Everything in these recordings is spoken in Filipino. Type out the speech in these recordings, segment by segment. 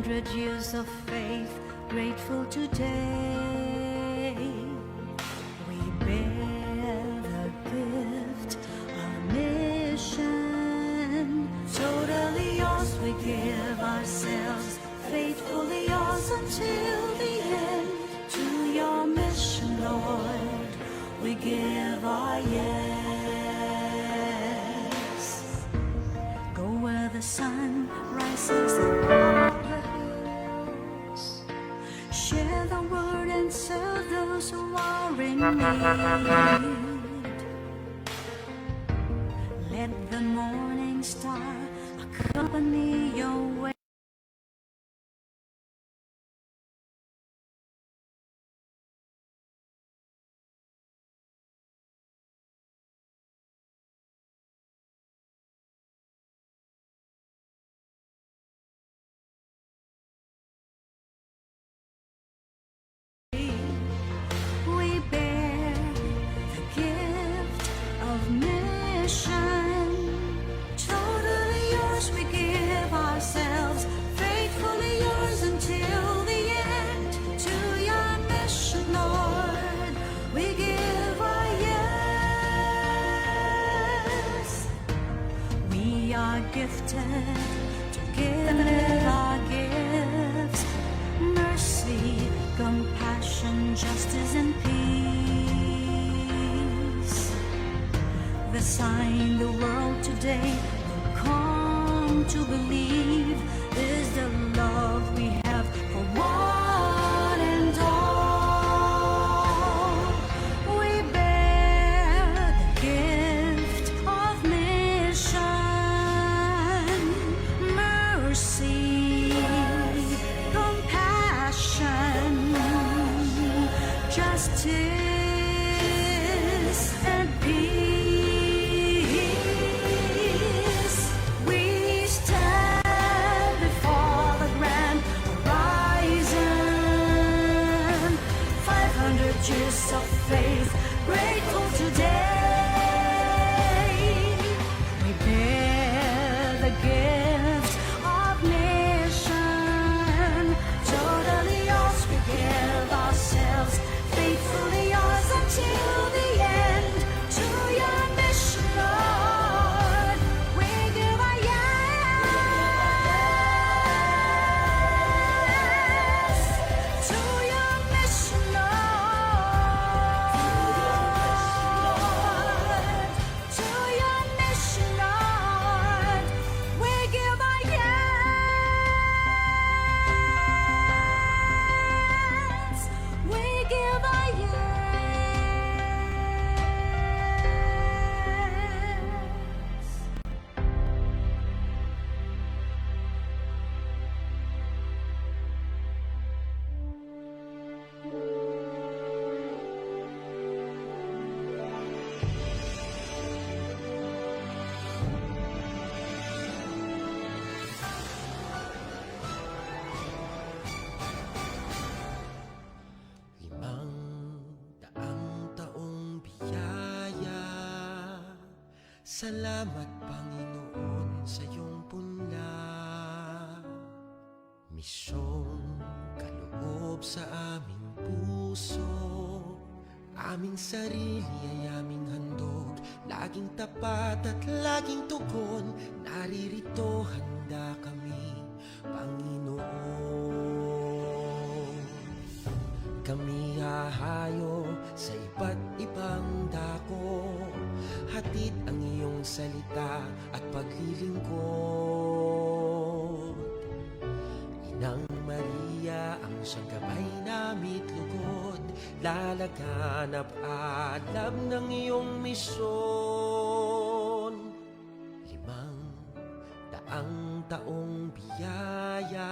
500 years of faith, grateful today. We bear the gift of mission. Totally yours, we give ourselves, faithfully yours until the end. To your mission, Lord, we give our yes. Go where the sun rises above the hills. Share the word and serve those who are in need. Let the morning star accompany your way. We bear the gift of mission. Totally yours, we give ourselves, faithfully yours until the end. To your mission, Lord, we give our yes. We are gifted to give our gifts, mercy, compassion, justice, and peace. The sign the world today will come to believe is the love we have for one and all. We bear the gift of mission, mercy, compassion, justice, and peace. We stand before the grand horizon. 500 years of faith, grateful today. We bear the gift of mission. Totally yours, we give ourselves, faithfully yours until the end. To your mission, Lord, we give our yes. To your mission, Lord, to your mission, Lord, we give our yes. We give our yes. Limang daang taong biyaya. Salamat Panginoon sa iyong punla. Misyong kaloob sa aming puso, aming sarili ay aming handog. Laging tapat at laging tugon, naririto handa kami, Panginoon. Kami hahayo sa iba't ibang dako, hatid ang iyong salita at paglilingkod. Inang Maria, ang siyang gabay namit lugod, lalaganap alam ng iyong misyon. 500 taong biyaya.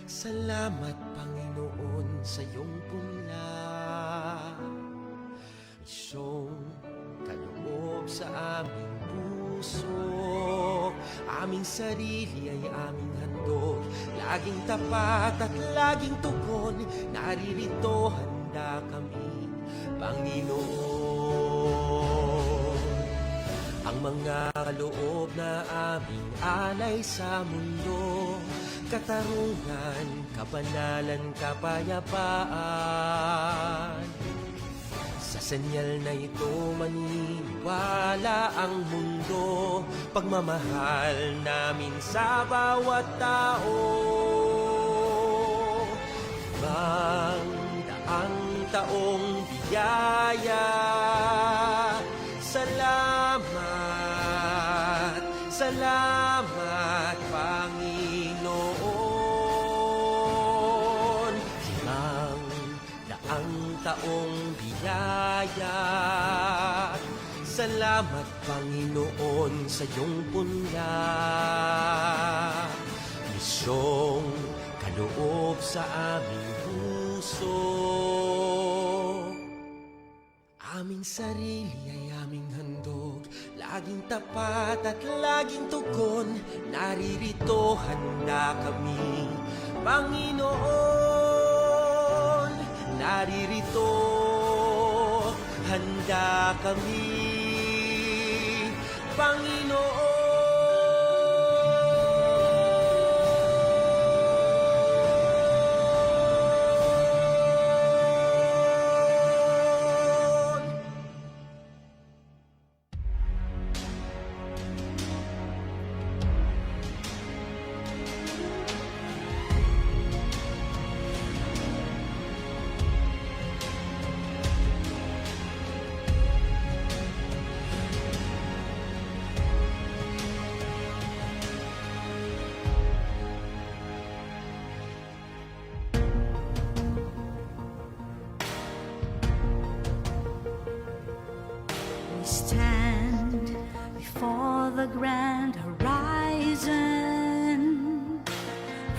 Salamat Panginoon sa iyong punla. Misyong kaloob sa aming puso, aming sarili ay aming handog. Laging tapat at laging tugon, naririto handa kami, Panginoon. Ang mga kaloob na aming alay sa mundo. Katarungan, kabanalan, kapayapaan. Sa senyal na ito maniniwala ang mundo. Pagmamahal namin sa bawat tao. Daang taong biyaya. Salamat, salamat Panginoon. Daang taong biyaya. Salamat Panginoon sa iyong punla. Misyong kaloob sa aming puso. Aming sarili ay aming handog, laging tapat at laging tugon. Naririto, handa kami, Panginoon. Naririto, handa kami, Panginoon. Stand before the grand horizon.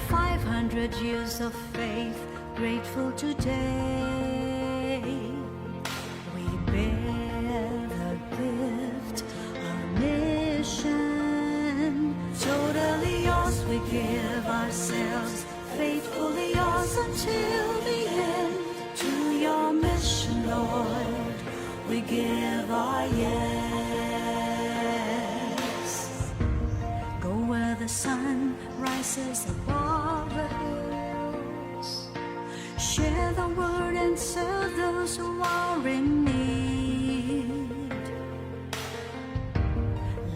500 years of faith, grateful today. We bear the gift of mission. Totally yours, we give ourselves, faithfully yours until the end. To your mission, Lord, we give our yes. Go where the sun rises above the hills. Share the word and serve those who are in need.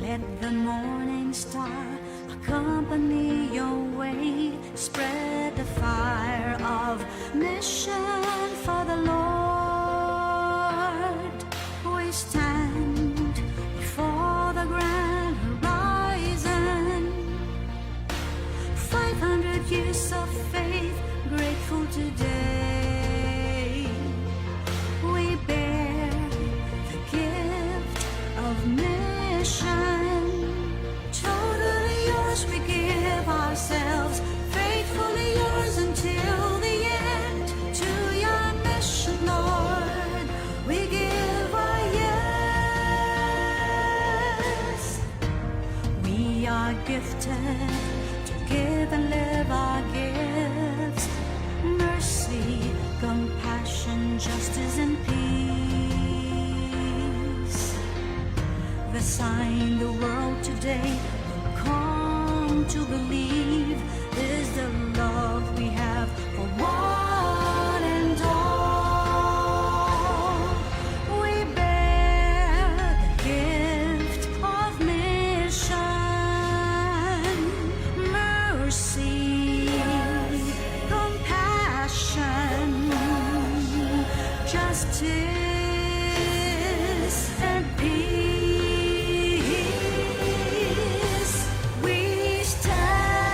Let the morning star accompany your way. Spread the fire of mission for the Lord. Stand before the grand horizon. 500 years of faith, grateful today. We bear the gift of mission. Totally yours, we give ourselves, faithfully yours until the end. To your mission, Lord, we give our yes. We are gifted to give and live our gifts. Mercy, compassion, justice, and peace. The sign the world today will come to believe is the love we have for one and all. We bear the gift of mission, mercy, compassion, justice, and peace. We stand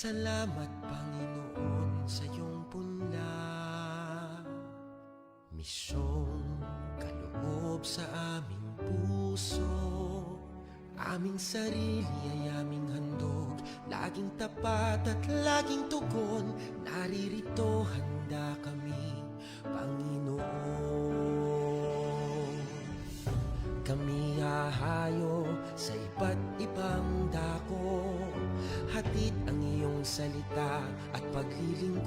Salamat Panginoon sa iyong punla, misyong kaloob sa aming puso. Aming sarili ay aming handog, laging tapat at laging tugon. Naririto handa kami, Panginoon. Kami hahayo sa iba't ibang dako, hatid ang iyong salita at paglilingkod.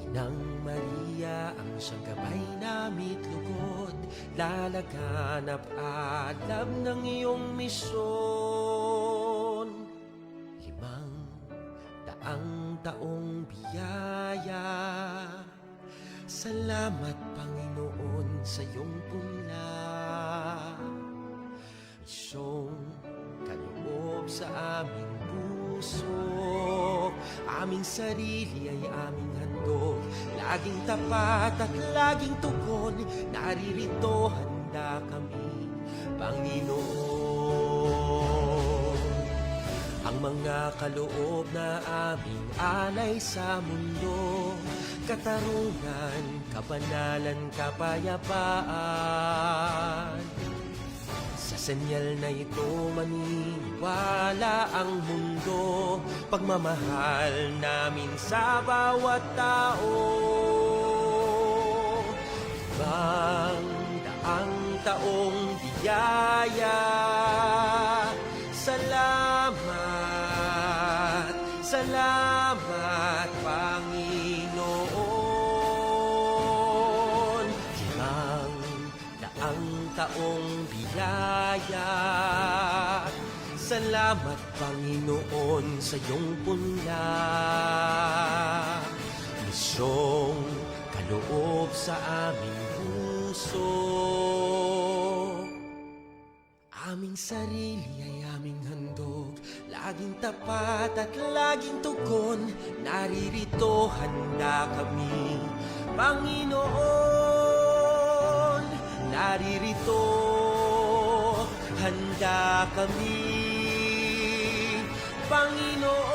Inang Maria ang siyang gabay namit lugod, lalaganap alab ng iyong misyon. 500 taong biyaya, salamat Panginoon sa iyong punla, misyong kaloob sa aming puso. Aming sarili ay aming handog, laging tapat at laging tugon. Naririto handa kami, Panginoon. Ang mga kaloob na aming alay sa mundo, katarungan, kabanalan, kapayapaan. Sa senyal na ito maniniwala ang mundo, pagmamahal namin sa bawat tao. 500 taong biyaya, salamat, salamat Panginoon. 500 taong biyaya, salamat Panginoon sa iyong punla, misyong kaloob sa aming puso. Aming sarili ay aming handog, laging tapat at laging tugon. Naririto handa kami, Panginoon. Naririto handa kami, Panginoon.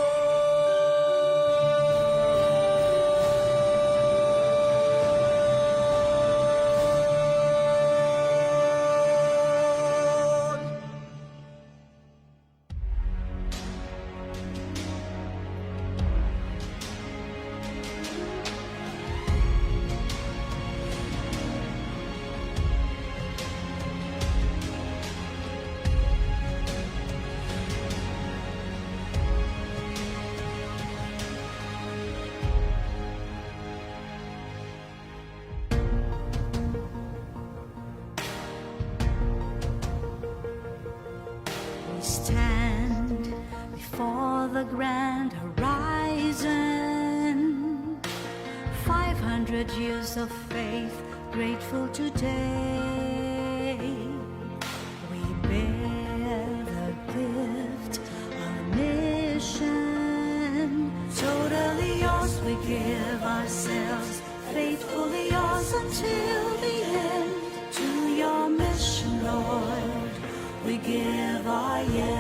We stand before the grand horizon, 500 years of faith, grateful today. We bear the gift of mission, totally yours we give ourselves, faithfully yours until the end. To your mission, Lord, we give our yes.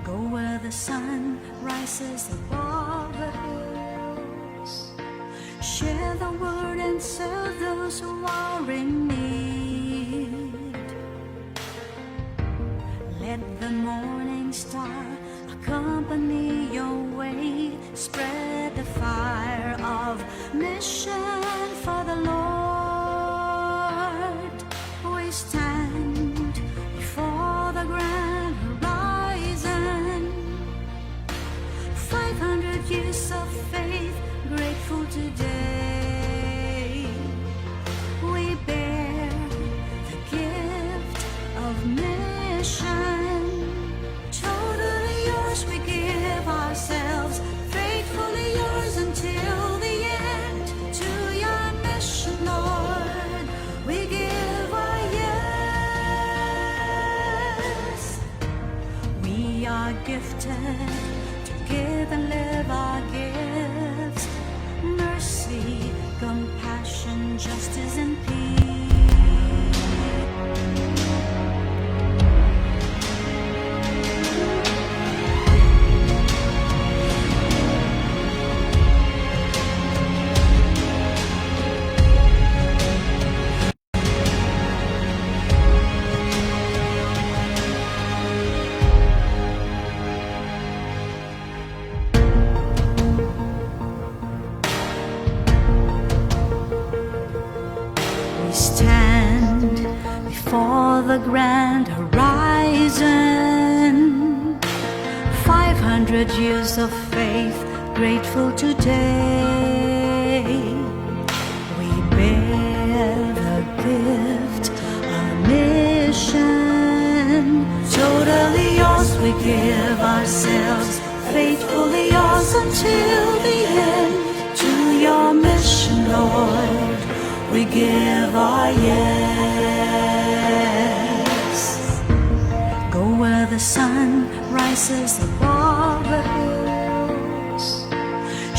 Go where the sun rises above the hills, share the word and serve those who are in need. Let the morning star accompany your way, spread the fire of mission for the Lord. We stand before the grand horizon, 500 years of faith, grateful today. We bear the gift of mission, totally yours we give ourselves, faithfully yours until the end. To your mission, Lord, we give our yes. We are gifted to give and live our gifts, mercy, compassion, justice, and peace. the grand horizon. 500 years of faith, grateful today. We bear the gift, our mission. Totally yours, we give ourselves, faithfully yours until the end. To your mission, Lord, we give our yes. Go where the sun rises above the hills.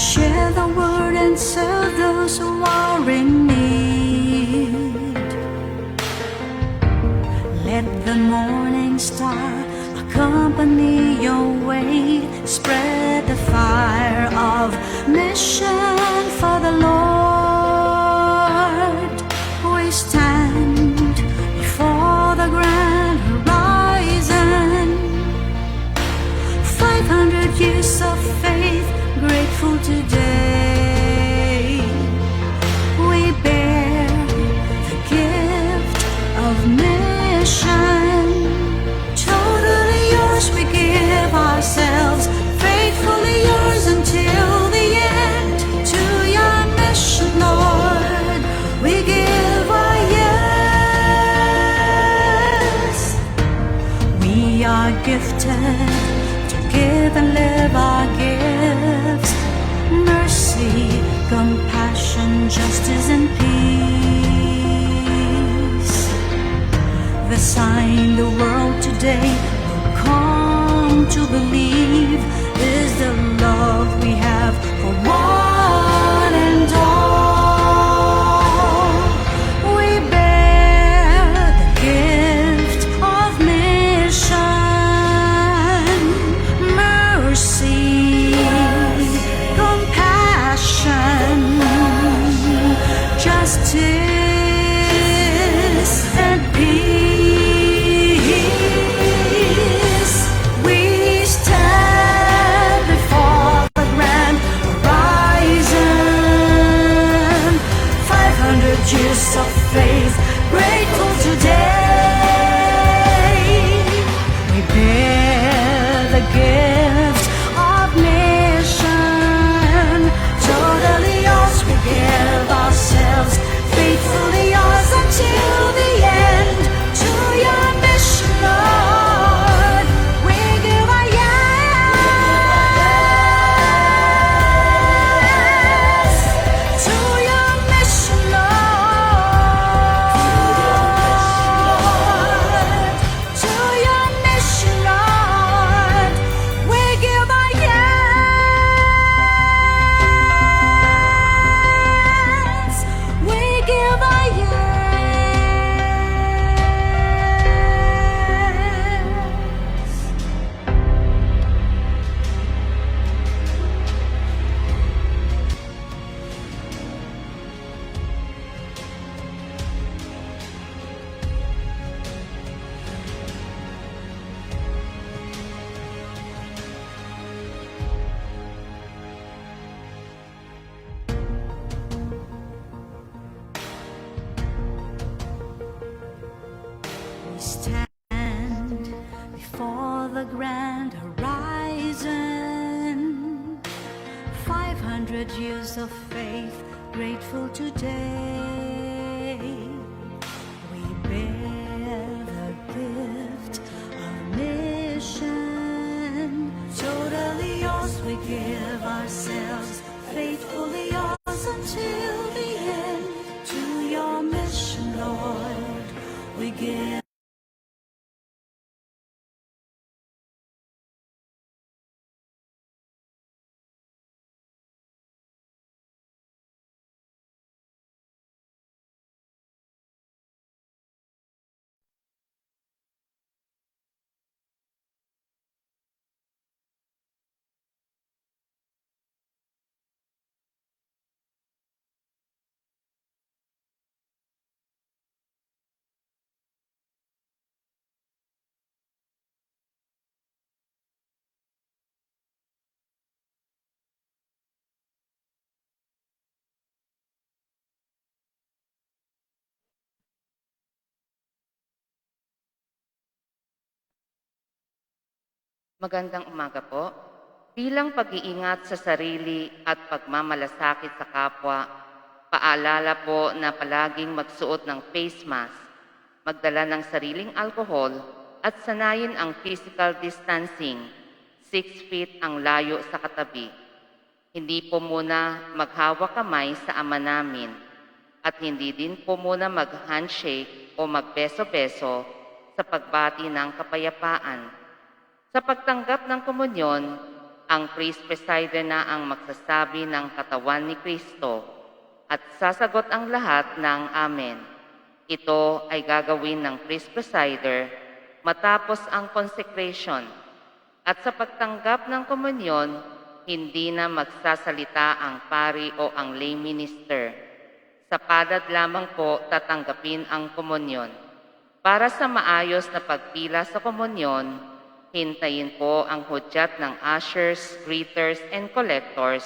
Share the word and serve those who are in need. Let the morning star accompany your way. Spread the fire of mission for the Lord. We stand before the grand horizon. 500 years of faith, grateful today. We bear the gift of mission. Totally yours, we give ourselves, faithfully yours until the end. To your mission, Lord, we give our yes. We are gifted to give and live our gifts. Mercy, compassion, justice, and peace. The sign the world today will come to believe is the love we have for one and all. We bear the gift of mission, mercy, compassion, justice, and peace. We stand before the grand horizon. 500 years of faith, grateful today. We bear the gift of mission. Totally yours, we give ourselves, faithfully yours until the end. To your mission, Lord, we give our yes. To your mission, Lord, to your mission, Lord, we give our yes. We give our yes. We stand before the grand horizon. 500 years of faith, grateful today. We bear the gift, our mission. Totally yours, we give ourselves, faithfully yours until the end. To your mission, Lord, we give Magandang umaga po. Bilang pag-iingat sa sarili at pagmamalasakit sa kapwa, paalala po na palaging magsuot ng face mask, magdala ng sariling alkohol at sanayin ang physical distancing, 6 feet ang layo sa katabi. Hindi po muna maghawak kamay sa ama namin at hindi din po muna mag-handshake o magbeso-beso sa pagbati ng kapayapaan. Sa pagtanggap ng komunyon, ang priest presider na ang magsasabi ng katawan ni Kristo at sasagot ang lahat ng amen. Ito ay gagawin ng priest presider matapos ang consecration. At sa pagtanggap ng komunyon, hindi na magsasalita ang pari o ang lay minister. Sa palad lamang po tatanggapin ang komunyon. Para sa maayos na pagpila sa komunyon, hintayin po ang hudyat ng ushers, greeters, and collectors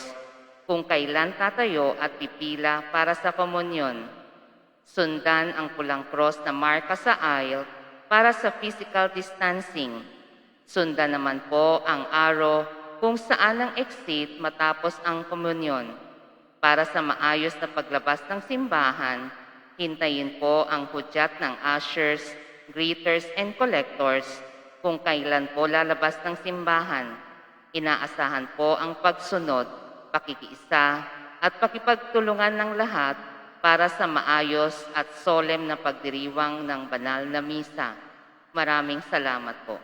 kung kailan tatayo at pipila para sa komunyon. Sundan ang pulang cross na marka sa aisle para sa physical distancing. Sundan naman po ang arrow kung saan ang exit matapos ang komunyon. Para sa maayos na paglabas ng simbahan, hintayin po ang hudyat ng ushers, greeters, and collectors kung kailan po lalabas ng simbahan. Inaasahan po ang pagsunod, pakikiisa, at pakipagtulungan ng lahat para sa maayos at solemn na pagdiriwang ng banal na misa. Maraming salamat po.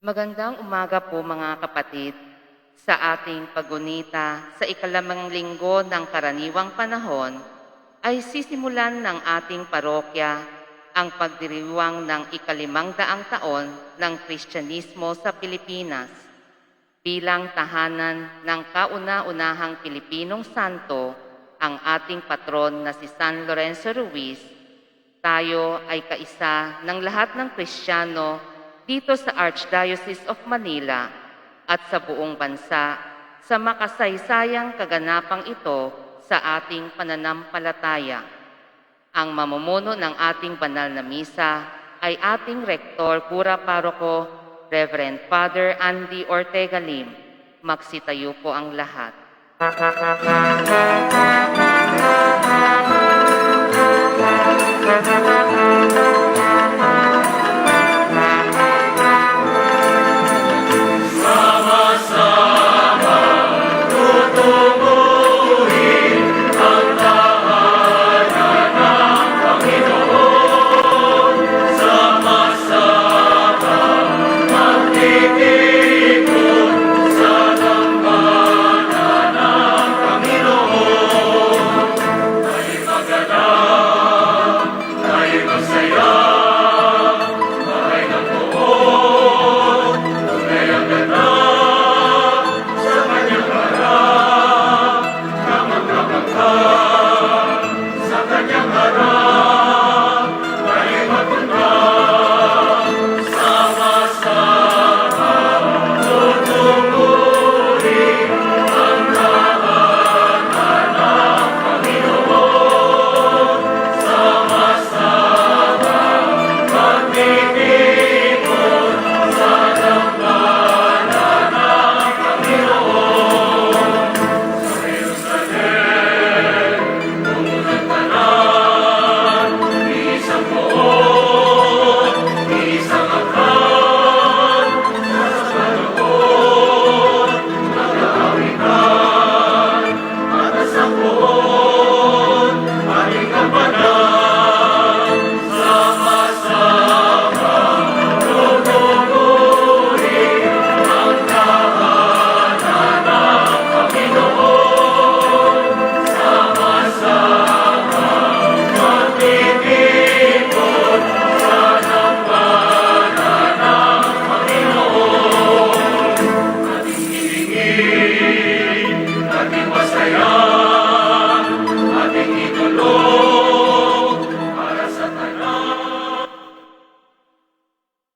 Magandang umaga po mga kapatid. Sa ating pagunita sa ikalamang linggo ng karaniwang panahon, ay sisimulan ng ating parokya ang pagdiriwang ng ika-500 taon ng Kristyanismo sa Pilipinas. Bilang tahanan ng kauna-unahang Pilipinong santo, ang ating patron na si San Lorenzo Ruiz, tayo ay kaisa ng lahat ng Kristiyano dito sa Archdiocese of Manila at sa buong bansa sa makasaysayang kaganapang ito sa ating pananampalataya. Ang mamumuno ng ating banal na misa ay ating Rektor Cura Paroko, Reverend Father Andy Ortega Lim. Magsitayo po ang lahat.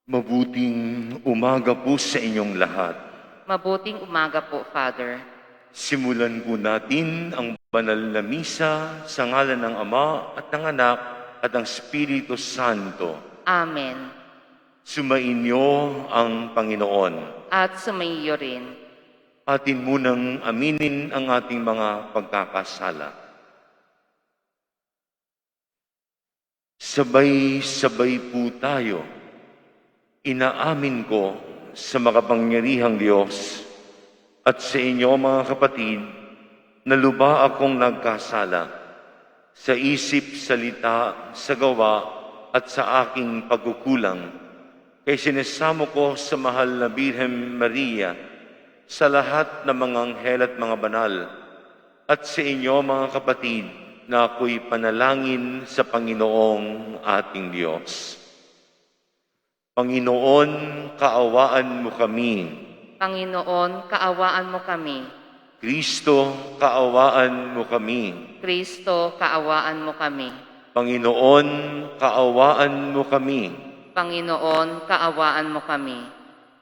Mabuting umaga po sa inyong lahat. Mabuting umaga po, Father. Simulan po natin ang banal na misa sa ngalan ng Ama at ng Anak at ng Espiritu Santo. Amen. Sumainyo ang Panginoon. At sumaiyo rin. Atin munang aminin ang ating mga pagkakasala. Sabay-sabay po tayo. Inaamin ko sa makapangyarihang Diyos at sa inyo mga kapatid na lubha akong nagkasala sa isip, salita, sa gawa at sa aking pagkukulang. Kaya sinesamo ko sa mahal na Birhen Maria, sa lahat ng mga anghel at mga banal, at sa inyo mga kapatid na ako'y panalangin sa Panginoong ating Diyos. Panginoon, kaawaan mo kami. Panginoon, kaawaan mo kami. Kristo, kaawaan mo kami. Kristo, kaawaan mo kami. Panginoon, kaawaan mo kami. Panginoon, kaawaan mo kami.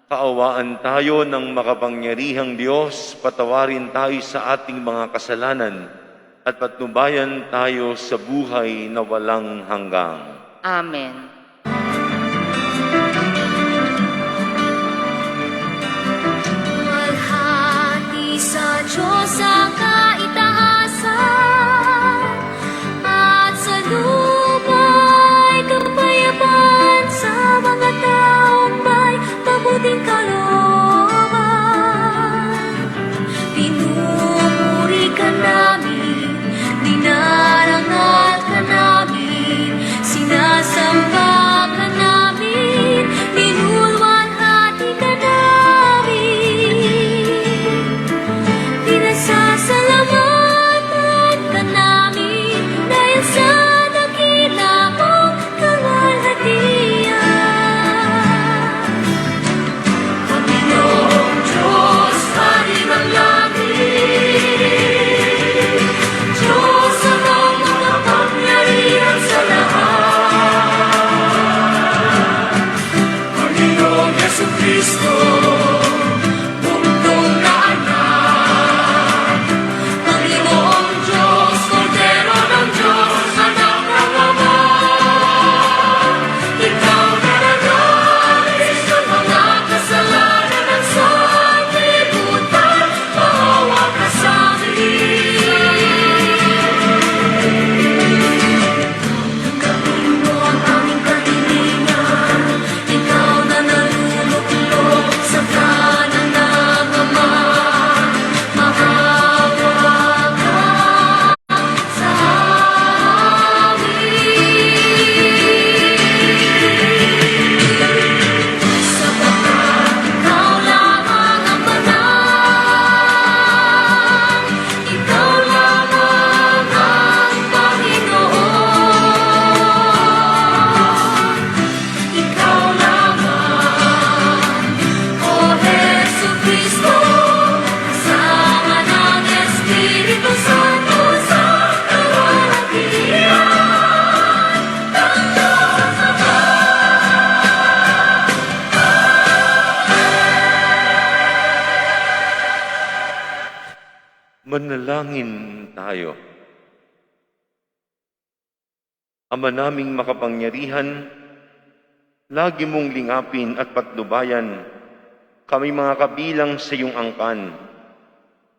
Kaawaan tayo ng makapangyarihang Diyos, patawarin tayo sa ating mga kasalanan at patnubayan tayo sa buhay na walang hanggang. Amen. Malhati sa Diyos ang kaitaasan at sa luma'y kapayapaan sa mga taong may mabuting kalooban. Pinupuri ka namin, dinarangal ka namin, sinasamba Kristo, bugtong na anak. Panginoong Diyos, Kordero ng Diyos, anak ng Ama. Ikaw na nagalis ng mga kasalanan ng sanlibutan, maawa ka sa amin. Gawin mo ang aming kahilingan, ikaw na naluluklok sa kanan ng Ama. Maawa ka sa amin. Sapagkat ikaw lamang ang banal, ikaw lamang ang Panginoon. Ikaw lamang, O Jesucristo, kasama ng Espiritu Santo sa kawalan ng Diyos Ama. Manalangin tayo. Ama naming makapangyarihan, lagi mong lingapin at patnubayan kami mga kabilang sa iyong angkan.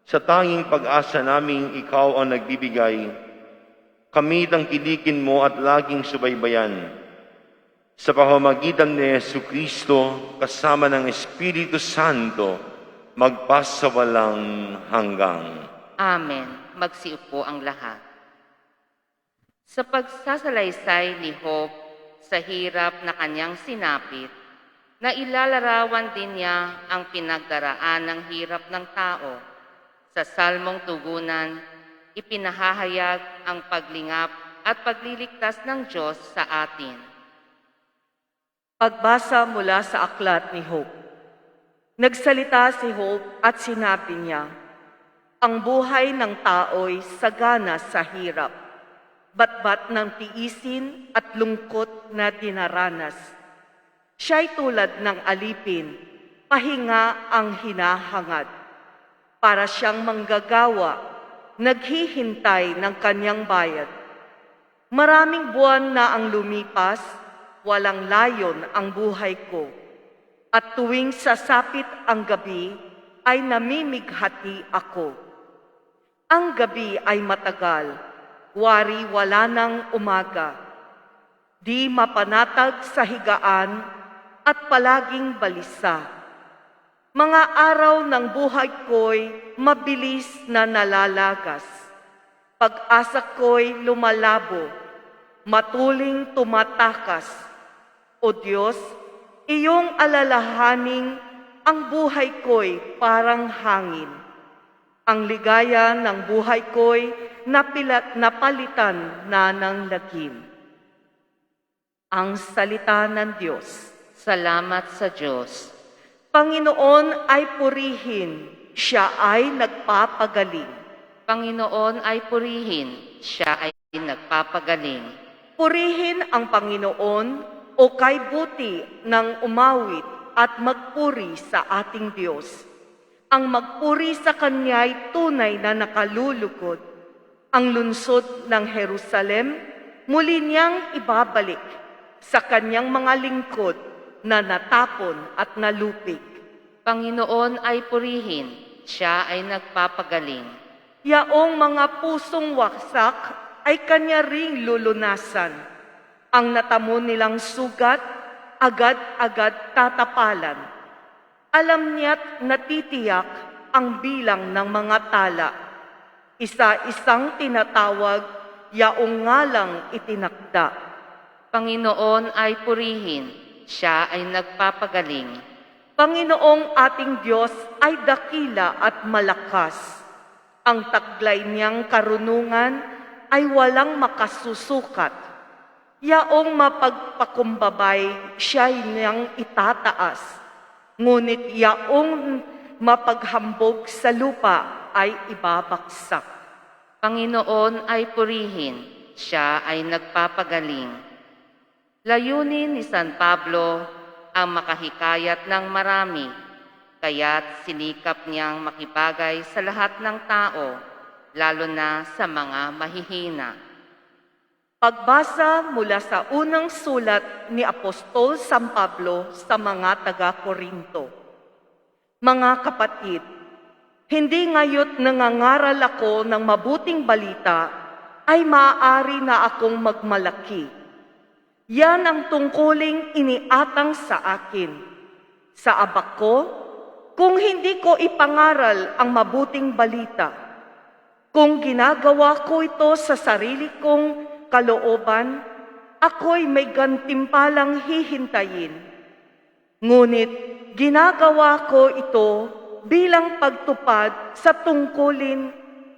Sa tanging pag-asa naming ikaw ang nagbibigay, kami tangkilikin mo at laging subaybayan. Sa pamamagitan ni Jesucristo kasama ng Espiritu Santo, magpasawalang hanggang. Amen. Magsiupo ang lahat. Sa pagsasalaysay ni Hope sa hirap na kanyang sinapit, na ilalarawan din niya ang pinagdaraan ng hirap ng tao. Sa salmong tugunan, ipinahahayag ang paglingap at pagliligtas ng Diyos sa atin. Pagbasa mula sa aklat ni Hope. Nagsalita si Hope at sinabi niya, ang buhay ng tao'y sagana sa hirap, batbat ng tiisin at lungkot na dinaranas. Siya'y tulad ng alipin, pahinga ang hinahangad. Para siyang manggagawa, naghihintay ng kanyang bayad. Maraming buwan na ang lumipas, walang layon ang buhay ko. At tuwing sasapit ang gabi, ay namimighati ako. Ang gabi ay matagal, wari wala ng umaga. Di mapanatag sa higaan at palaging balisa. Mga araw ng buhay ko'y mabilis na nalalagas. Pag-asa ko'y lumalabo, matuling tumatakas. O Diyos, iyong alalahaning ang buhay ko'y parang hangin. Ang ligaya ng buhay ko'y napalitan na ng lagim. Ang salita ng Diyos. Salamat sa Diyos. Panginoon ay purihin, siya ay nagpapagaling. Panginoon ay purihin, siya ay nagpapagaling. Purihin ang Panginoon o kay buti ng umawit at magpuri sa ating Diyos. Ang magpuri sa Kanya'y tunay na nakalulugod. Ang lungsod ng Jerusalem, muli niyang ibabalik sa Kanyang mga lingkod na natapon at nalupig. Panginoon ay purihin, siya ay nagpapagaling. Yaong mga pusong waksak ay Kanya ring lulunasan. Ang natamo nilang sugat, agad-agad tatapalan. Alam niya't natitiyak ang bilang ng mga tala. Isa-isang tinatawag, yaong ngalang itinakda. Panginoon ay purihin, siya ay nagpapagaling. Panginoong ating Diyos ay dakila at malakas. Ang taglay niyang karunungan ay walang makasusukat. Yaong mapagpakumbabay siya'y niyang itataas. Ngunit yaong mapaghambog sa lupa ay ibabaksak. Panginoon ay purihin, siya ay nagpapagaling. Layunin ni San Pablo ang makahikayat ng marami, kaya't sinikap niyang makibagay sa lahat ng tao, lalo na sa mga mahihina. Pagbasa mula sa unang sulat ni Apostol San Pablo sa mga taga-Korinto. Mga kapatid, hindi ngayon nangangaral ako ng mabuting balita ay maaari na akong magmalaki. Yan ang tungkuling iniatang sa akin. Sa abak ko, kung hindi ko ipangaral ang mabuting balita, kung ginagawa ko ito sa sarili kong kalooban, ako'y may gantimpalang hihintayin. Ngunit ginagawa ko ito bilang pagtupad sa tungkulin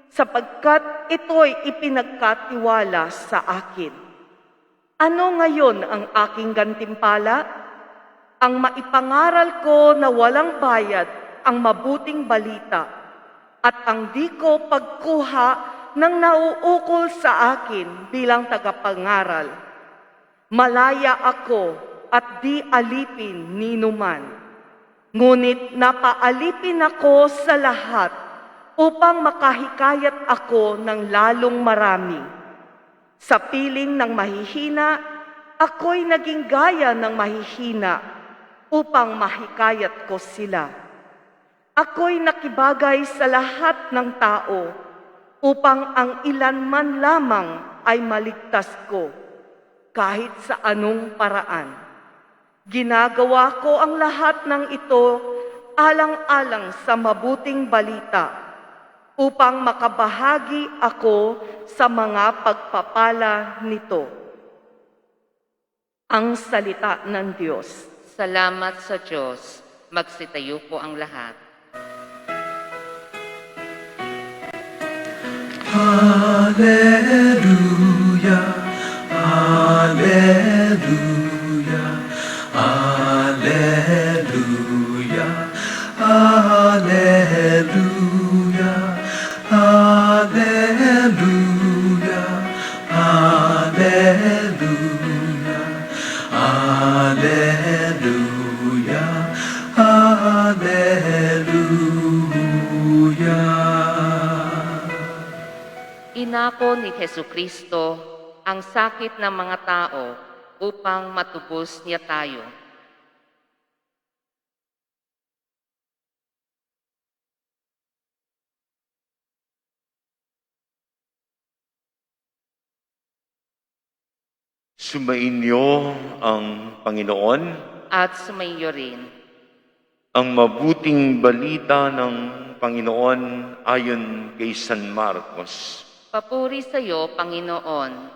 sapagkat ito'y ipinagkatiwala sa akin. Ano ngayon ang aking gantimpala? Ang maipangaral ko na walang bayad ang mabuting balita at ang di ko pagkuha ng nauukol sa akin bilang tagapangaral. Malaya ako at di alipin ni numan. Ngunit napaalipin ako sa lahat upang makahikayat ako ng lalong marami. Sa piling ng mahihina, ako'y naging gaya ng mahihina upang mahikayat ko sila. Ako'y nakibagay sa lahat ng tao upang ang ilan man lamang ay maligtas ko, kahit sa anong paraan. Ginagawa ko ang lahat ng ito alang-alang sa mabuting balita, upang makabahagi ako sa mga pagpapala nito. Ang salita ng Diyos. Salamat sa Diyos. Magsitayo po ang lahat. Alleluia, Alleluia, Alleluia, Alleluia, Alleluia, Alleluia, Alleluia, Alleluia. Inako ni Jesucristo ang sakit ng mga tao upang matubos niya tayo. Sumainyo ang Panginoon. At sumaiyo rin. Ang mabuting balita ng Panginoon ayon kay San Marcos. Papuri sa iyo, Panginoon.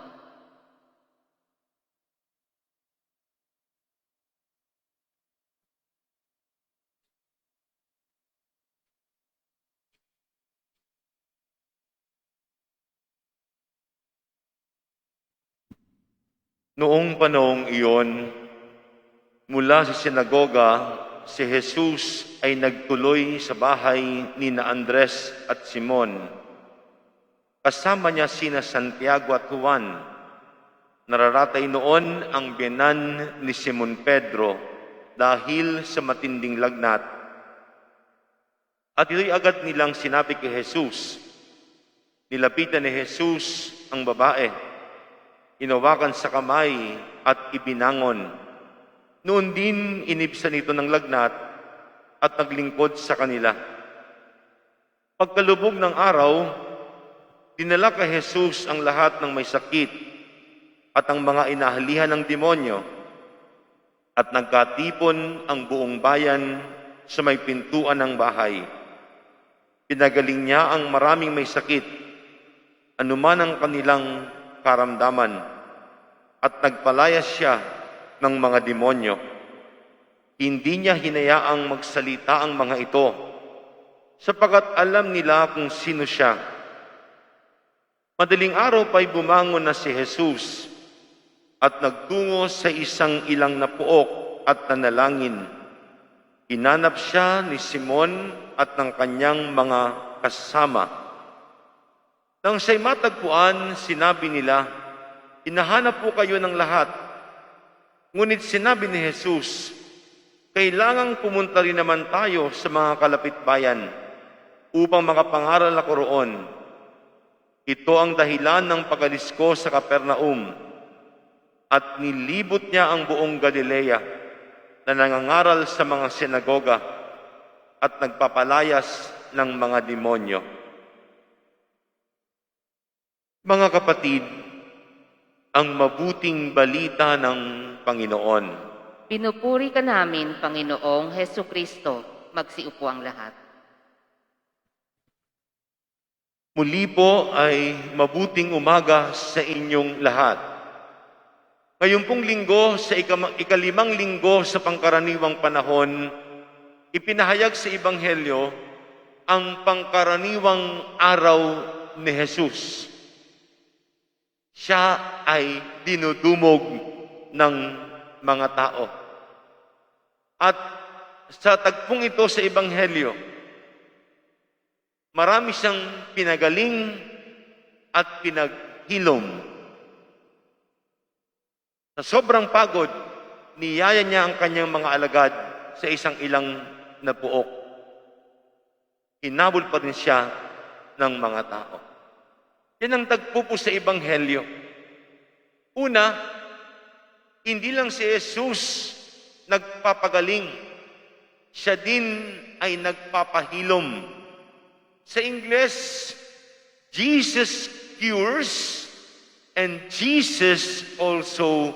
Noong panahong iyon, mula sa sinagoga, si Jesus ay nagtuloy sa bahay ni na Andres at Simon. Kasama niya sina Santiago at Juan. Nararatay noon ang biyenan ni Simon Pedro dahil sa matinding lagnat. At ito'y agad nilang sinabi kay Jesus. Nilapitan ni Jesus ang babae. Inawakan sa kamay at ibinangon. Noon din inibsan ito ng lagnat at naglingkod sa kanila. Pagkalubog ng araw, dinala kay Jesus ang lahat ng may sakit at ang mga inahalihan ng demonyo at nagkatipon ang buong bayan sa may pintuan ng bahay. Pinagaling niya ang maraming may sakit, anuman ang kanilang karamdaman, at nagpalayas siya ng mga demonyo. Hindi niya hinayaang magsalita ang mga ito, sapagat alam nila kung sino siya. Madaling araw pa'y bumangon na si Jesus at nagtungo sa isang ilang na puok at nanalangin. Hinanap siya ni Simon at ng kanyang mga kasama. Nang siya'y matagpuan, sinabi nila, "Hinahanap po kayo ng lahat." Ngunit sinabi ni Jesus, kailangang pumunta rin naman tayo sa mga kalapitbayan upang makapangaral ako roon. Ito ang dahilan ng pag-alis ko sa Capernaum at nilibot niya ang buong Galilea na nangangaral sa mga sinagoga at nagpapalayas ng mga demonyo. Mga kapatid, ang mabuting balita ng Panginoon. Pinupuri ka namin, Panginoong Hesu Kristo. Magsiupo ang lahat. Muli po ay mabuting umaga sa inyong lahat. Ngayon pong linggo, sa ikalimang linggo sa pangkaraniwang panahon, ipinahayag sa Ebanghelyo ang pangkaraniwang araw ni Jesus. Siya ay dinudumog ng mga tao. At sa tagpong ito sa Ebanghelyo, marami siyang pinagaling at pinaghilom. Sa sobrang pagod, niyaya niya ang kanyang mga alagad sa isang ilang na puok. Hinabol pa rin siya ng mga tao. Yan ang tagpo po sa Ebanghelyo. Una, hindi lang si Jesus nagpapagaling, siya din ay nagpapahilom. Sa Ingles, Jesus cures and Jesus also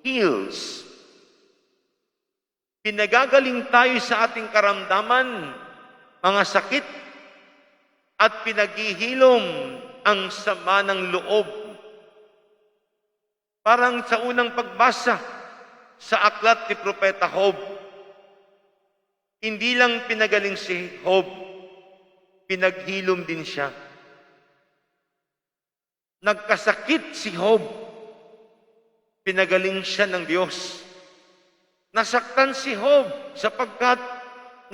heals. Pinagagaling tayo sa ating karamdaman, mga sakit, at pinaghihilom ang sama ng loob. Parang sa unang pagbasa sa aklat ni Propeta Job, hindi lang pinagaling si Job, pinaghilom din siya. Nagkasakit si Job, pinagaling siya ng Diyos. Nasaktan si Job sapagkat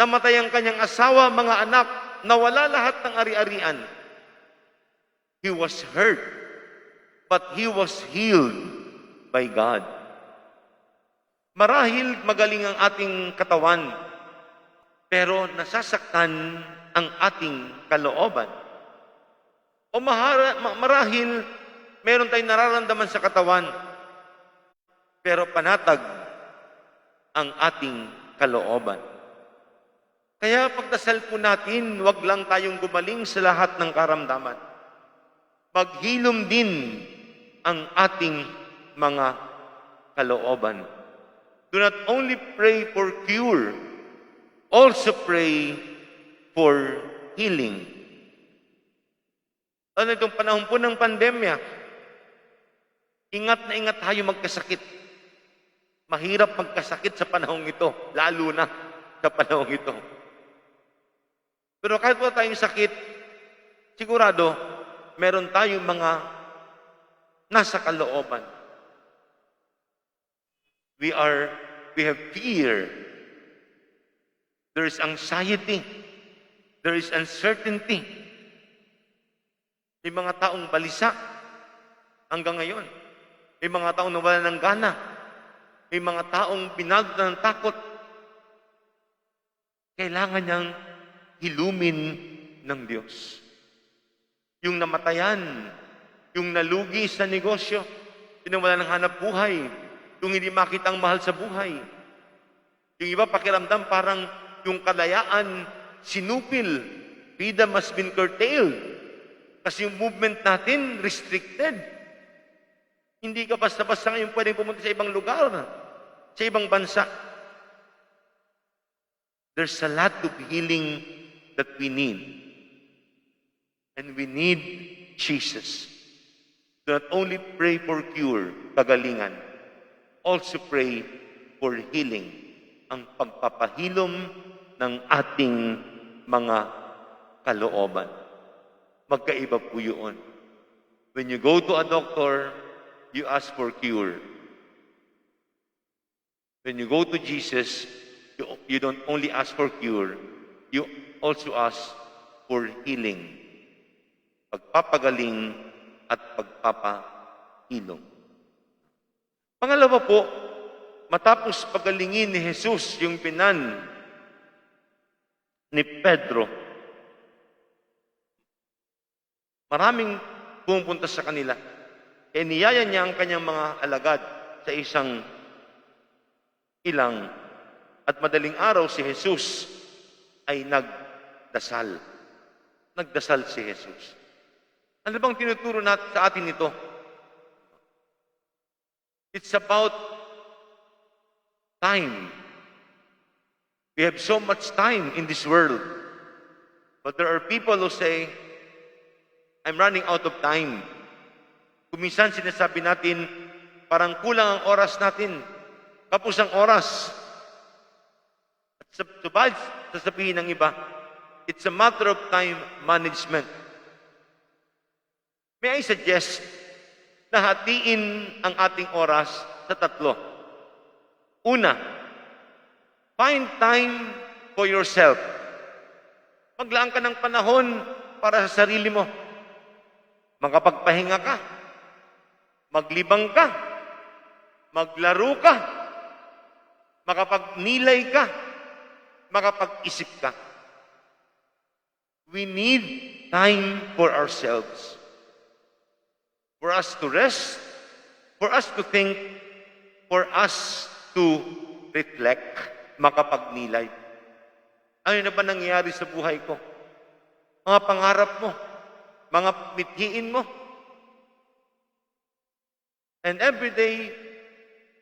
namatay ang kanyang asawa, mga anak, nawala lahat ng ari-arian. He was hurt, but he was healed by God. Marahil magaling ang ating katawan, pero nasasaktan ang ating kalooban. O marahil meron tayong nararamdaman sa katawan, pero panatag ang ating kalooban. Kaya pagdasal po natin, wag lang tayong gumaling sa lahat ng karamdaman. Maghilom din ang ating mga kalooban. Do not only pray for cure, also pray for healing. Ano itong panahon po ng pandemya, ingat na ingat tayo magkasakit. Mahirap magkasakit sa panahong ito, lalo na sa panahong ito. Pero kahit wala tayong sakit, sigurado, meron tayong mga nasa kalooban. We have fear. There is anxiety. There is uncertainty. May mga taong balisa hanggang ngayon. May mga taong nawala ng gana. May mga taong binagda ng takot. Kailangan niyang hilumin ng Diyos. Yung namatayan, yung nalugi sa negosyo, yung wala ng hanap buhay, yung hindi makita ang mahal sa buhay. Yung iba pakiramdam parang yung kalayaan sinupil. Freedom has been curtailed. Kasi yung movement natin restricted. Hindi ka basta-basta ngayon pwedeng pumunta sa ibang lugar, sa ibang bansa. There's a lot of healing that we need. And we need Jesus. Do not only pray for cure, kagalingan, also pray for healing, ang pagpapahilom ng ating mga kalooban. Magkaiba po yun. When you go to a doctor, you ask for cure. When you go to Jesus, you don't only ask for cure, you also ask for healing. Pagpapagaling at pagpapahilom. Pangalawa po, matapos pagalingin ni Jesus yung binan ni Pedro, maraming pumupunta sa kanila. E niyaya niya ang kanyang mga alagad sa isang ilang at madaling araw si Jesus ay nagdasal. Nagdasal si Jesus. Ano bang tinuturo natin sa atin ito? It's about time. We have so much time in this world. But there are people who say, I'm running out of time. Kuminsan sinasabi natin, parang kulang ang oras natin. Kapos ang oras. At subad, sasabihin ng iba, it's a matter of time management. May I suggest na hatiin ang ating oras sa 3. Una, find time for yourself. Maglaan ka ng panahon para sa sarili mo. Makapagpahinga ka. Maglibang ka. Maglaro ka. Makapagnilay ka. Makapag-isip ka. We need time for ourselves. For us to rest, for us to think, for us to reflect, makapagnilay. Ano na ba nangyayari sa buhay ko? Mga pangarap mo, mga mithiin mo. And every day,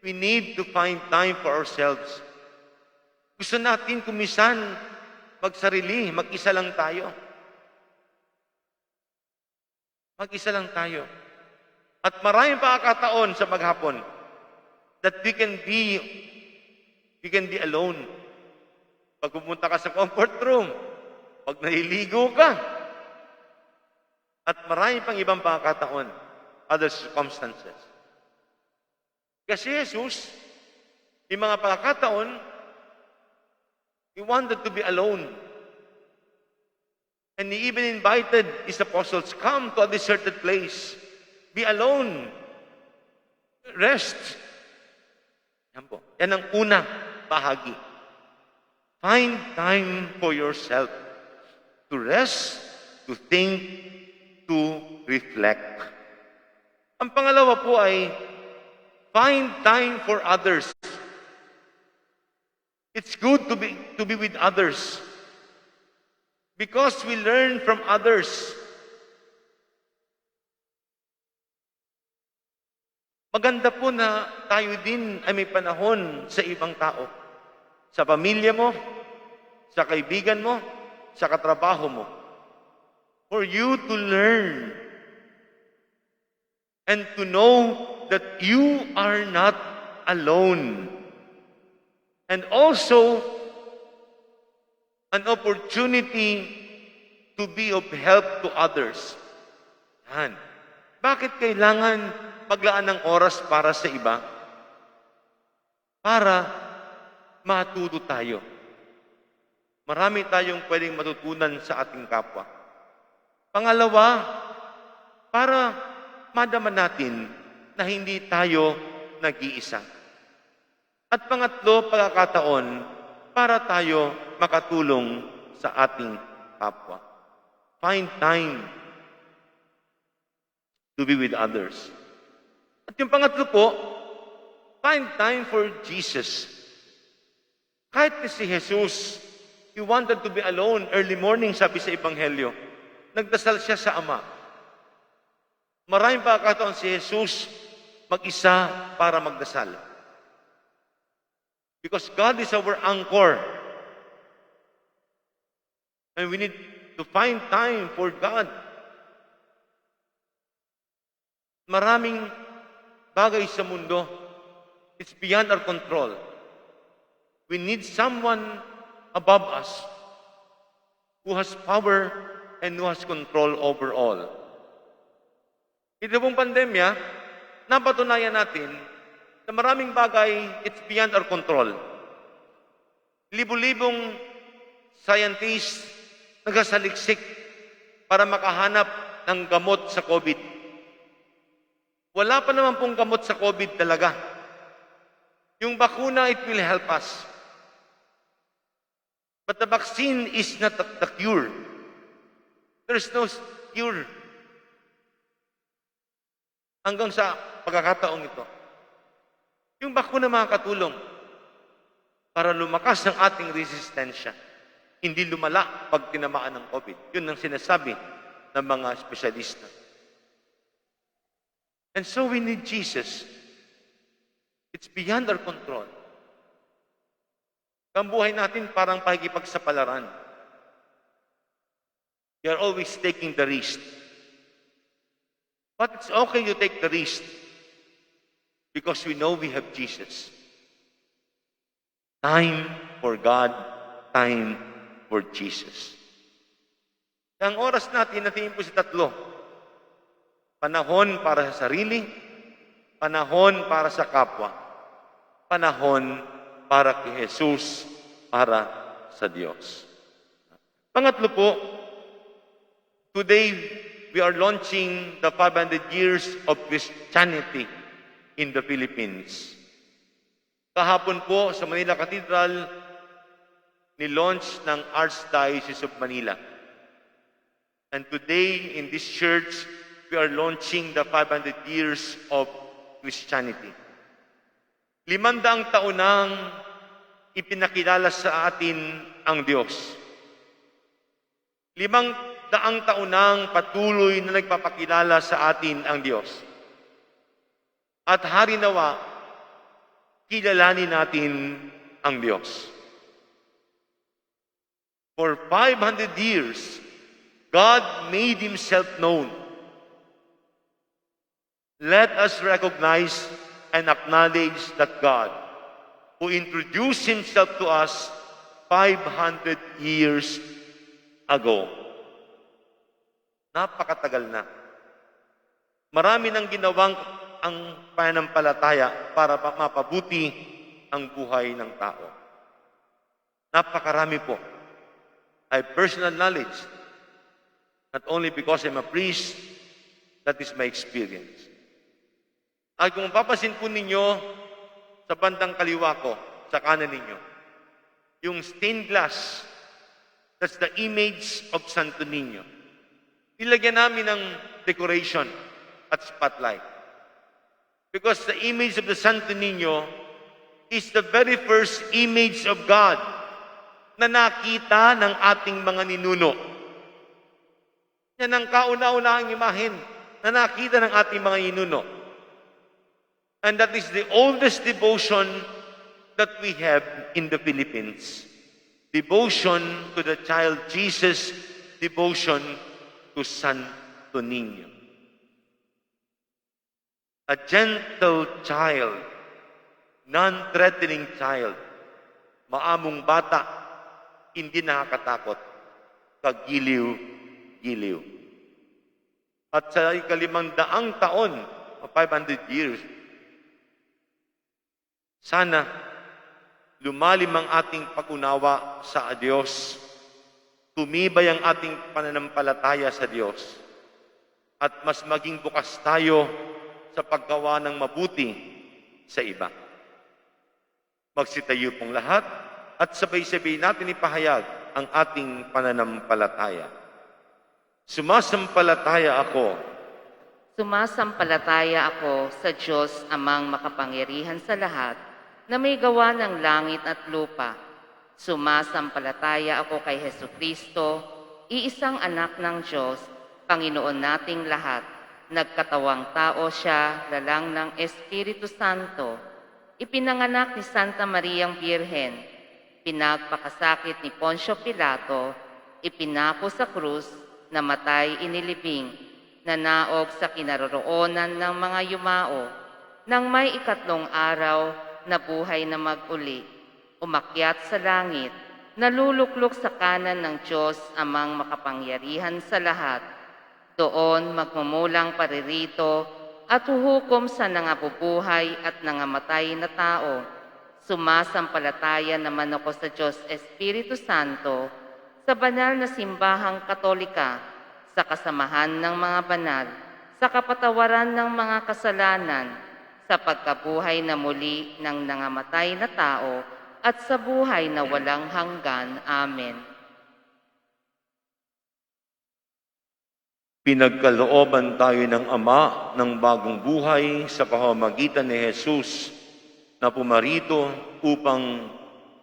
we need to find time for ourselves. Gusto natin kumisan, magsarili, mag-isa lang tayo. Mag-isa lang tayo. At maraming pagkakataon sa maghapon that we can be alone. Pag pumunta ka sa comfort room, pag naliligo ka, at maraming pang ibang pagkakataon, other circumstances. Kasi Jesus, yung mga pagkakataon, He wanted to be alone. And He even invited His apostles, come to a deserted place. Be alone. Rest. Yan po. Yan ang unang bahagi. Find time for yourself to rest, to think, to reflect. Ang pangalawa po ay find time for others. It's good to be with others because we learn from others. Maganda po na tayo din ay may panahon sa ibang tao. Sa pamilya mo, sa kaibigan mo, sa katrabaho mo. For you to learn and to know that you are not alone. And also, an opportunity to be of help to others. Yan. Bakit kailangan maglaan ng oras para sa iba? Para matuto tayo. Marami tayong pwedeng matutunan sa ating kapwa. Pangalawa, para madama natin na hindi tayo nag-iisa. At pangatlo, pagkakataon, para tayo makatulong sa ating kapwa. Find time to be with others. At yung pangatlo po, find time for Jesus. Kahit si Jesus, He wanted to be alone early morning, sabi sa Ebanghelyo. Nagdasal siya sa Ama. Maraming pagkakataon si Jesus mag-isa para magdasal. Because God is our anchor. And we need to find time for God. Maraming bagay sa mundo, it's beyond our control. We need someone above us who has power and who has control over all. Ito pong pandemya, napatunayan natin na maraming bagay, it's beyond our control. Libo-libong scientists nagsasaliksik para makahanap ng gamot sa COVID. Wala pa naman pong gamot sa COVID talaga. Yung bakuna, it will help us. But the vaccine is not the cure. There's no cure. Hanggang sa pagkakataong ito. Yung bakuna makakatulong para lumakas ang ating resistensya. Hindi lumala pag tinamaan ng COVID. Yun ang sinasabi ng mga espesyalista. And so we need Jesus. It's beyond our control. Ang buhay natin parang pakikipagsapalaran. We are always taking the risk. But it's okay to take the risk because we know we have Jesus. Time for God, time for Jesus. Ang oras natin po sa tatlo. Panahon para sa sarili, panahon para sa kapwa, panahon para kay Jesus, para sa Diyos. Pangatlo po, today we are launching the 500 years of Christianity in the Philippines. Kahapon po sa Manila Cathedral, ni-launch ng Archdiocese of Manila. And today in this church, we are launching the 500 years of Christianity. 500 taon nang ipinakilala sa atin ang Diyos. 500 taon nang patuloy na nagpapakilala sa atin ang Diyos. At hari nawa, kilalanin natin ang Diyos. For 500 years, God made Himself known. Let us recognize and acknowledge that God, who introduced Himself to us 500 years ago. Napakatagal na. Marami nang ginawang ang pananampalataya para mapabuti ang buhay ng tao. Napakarami po. I have personal knowledge. Not only because I'm a priest, that is my experience. At kung mapapansin po ninyo sa bandang kaliwa ko, sa kanan ninyo, yung stained glass, that's the image of Santo Niño. Nilagyan namin ng decoration at spotlight. Because the image of the Santo Niño is the very first image of God na nakita ng ating mga ninuno. Yan ang kauna-unahang imahen na nakita ng ating mga ninuno. And that is the oldest devotion that we have in the Philippines. Devotion to the child Jesus, devotion to Santo Niño. A gentle child, non-threatening child, maamong bata, hindi nakakatakot, kagiliw-giliw. At sa 500 taon, 500 years, sana lumalim ang ating pag-unawa sa Diyos, tumibay ang ating pananampalataya sa Diyos, at mas maging bukas tayo sa paggawa ng mabuti sa iba. Magsitayo pong lahat at sabay-sabay natin ipahayag ang ating pananampalataya. Sumasampalataya ako. Sumasampalataya ako sa Diyos amang makapangyarihan sa lahat, na may gawa ng langit at lupa. Sumasampalataya ako kay Hesukristo, iisang anak ng Diyos, Panginoon nating lahat. Nagkatawang tao siya, lalang ng Espiritu Santo. Ipinanganak ni Santa Mariang Birhen. Pinagpakasakit ni Poncio Pilato. Ipinako sa krus, namatay inilibing. Nanaog sa kinaroroonan ng mga yumao. Nang may 3 araw, nabuhay na mag-uli, umakyat sa langit, naluluklok sa kanan ng Diyos amang makapangyarihan sa lahat. Doon magmumulang paririto at huhukom sa nangabubuhay at nangamatay na tao. Sumasampalataya naman ako sa Diyos Espiritu Santo, sa banal na simbahang katolika, sa kasamahan ng mga banal, sa kapatawaran ng mga kasalanan, sa pagkabuhay na muli ng nangamatay na tao at sa buhay na walang hanggan. Amen. Pinagkalooban tayo ng Ama ng bagong buhay sa pamamagitan ni Jesus na pumarito upang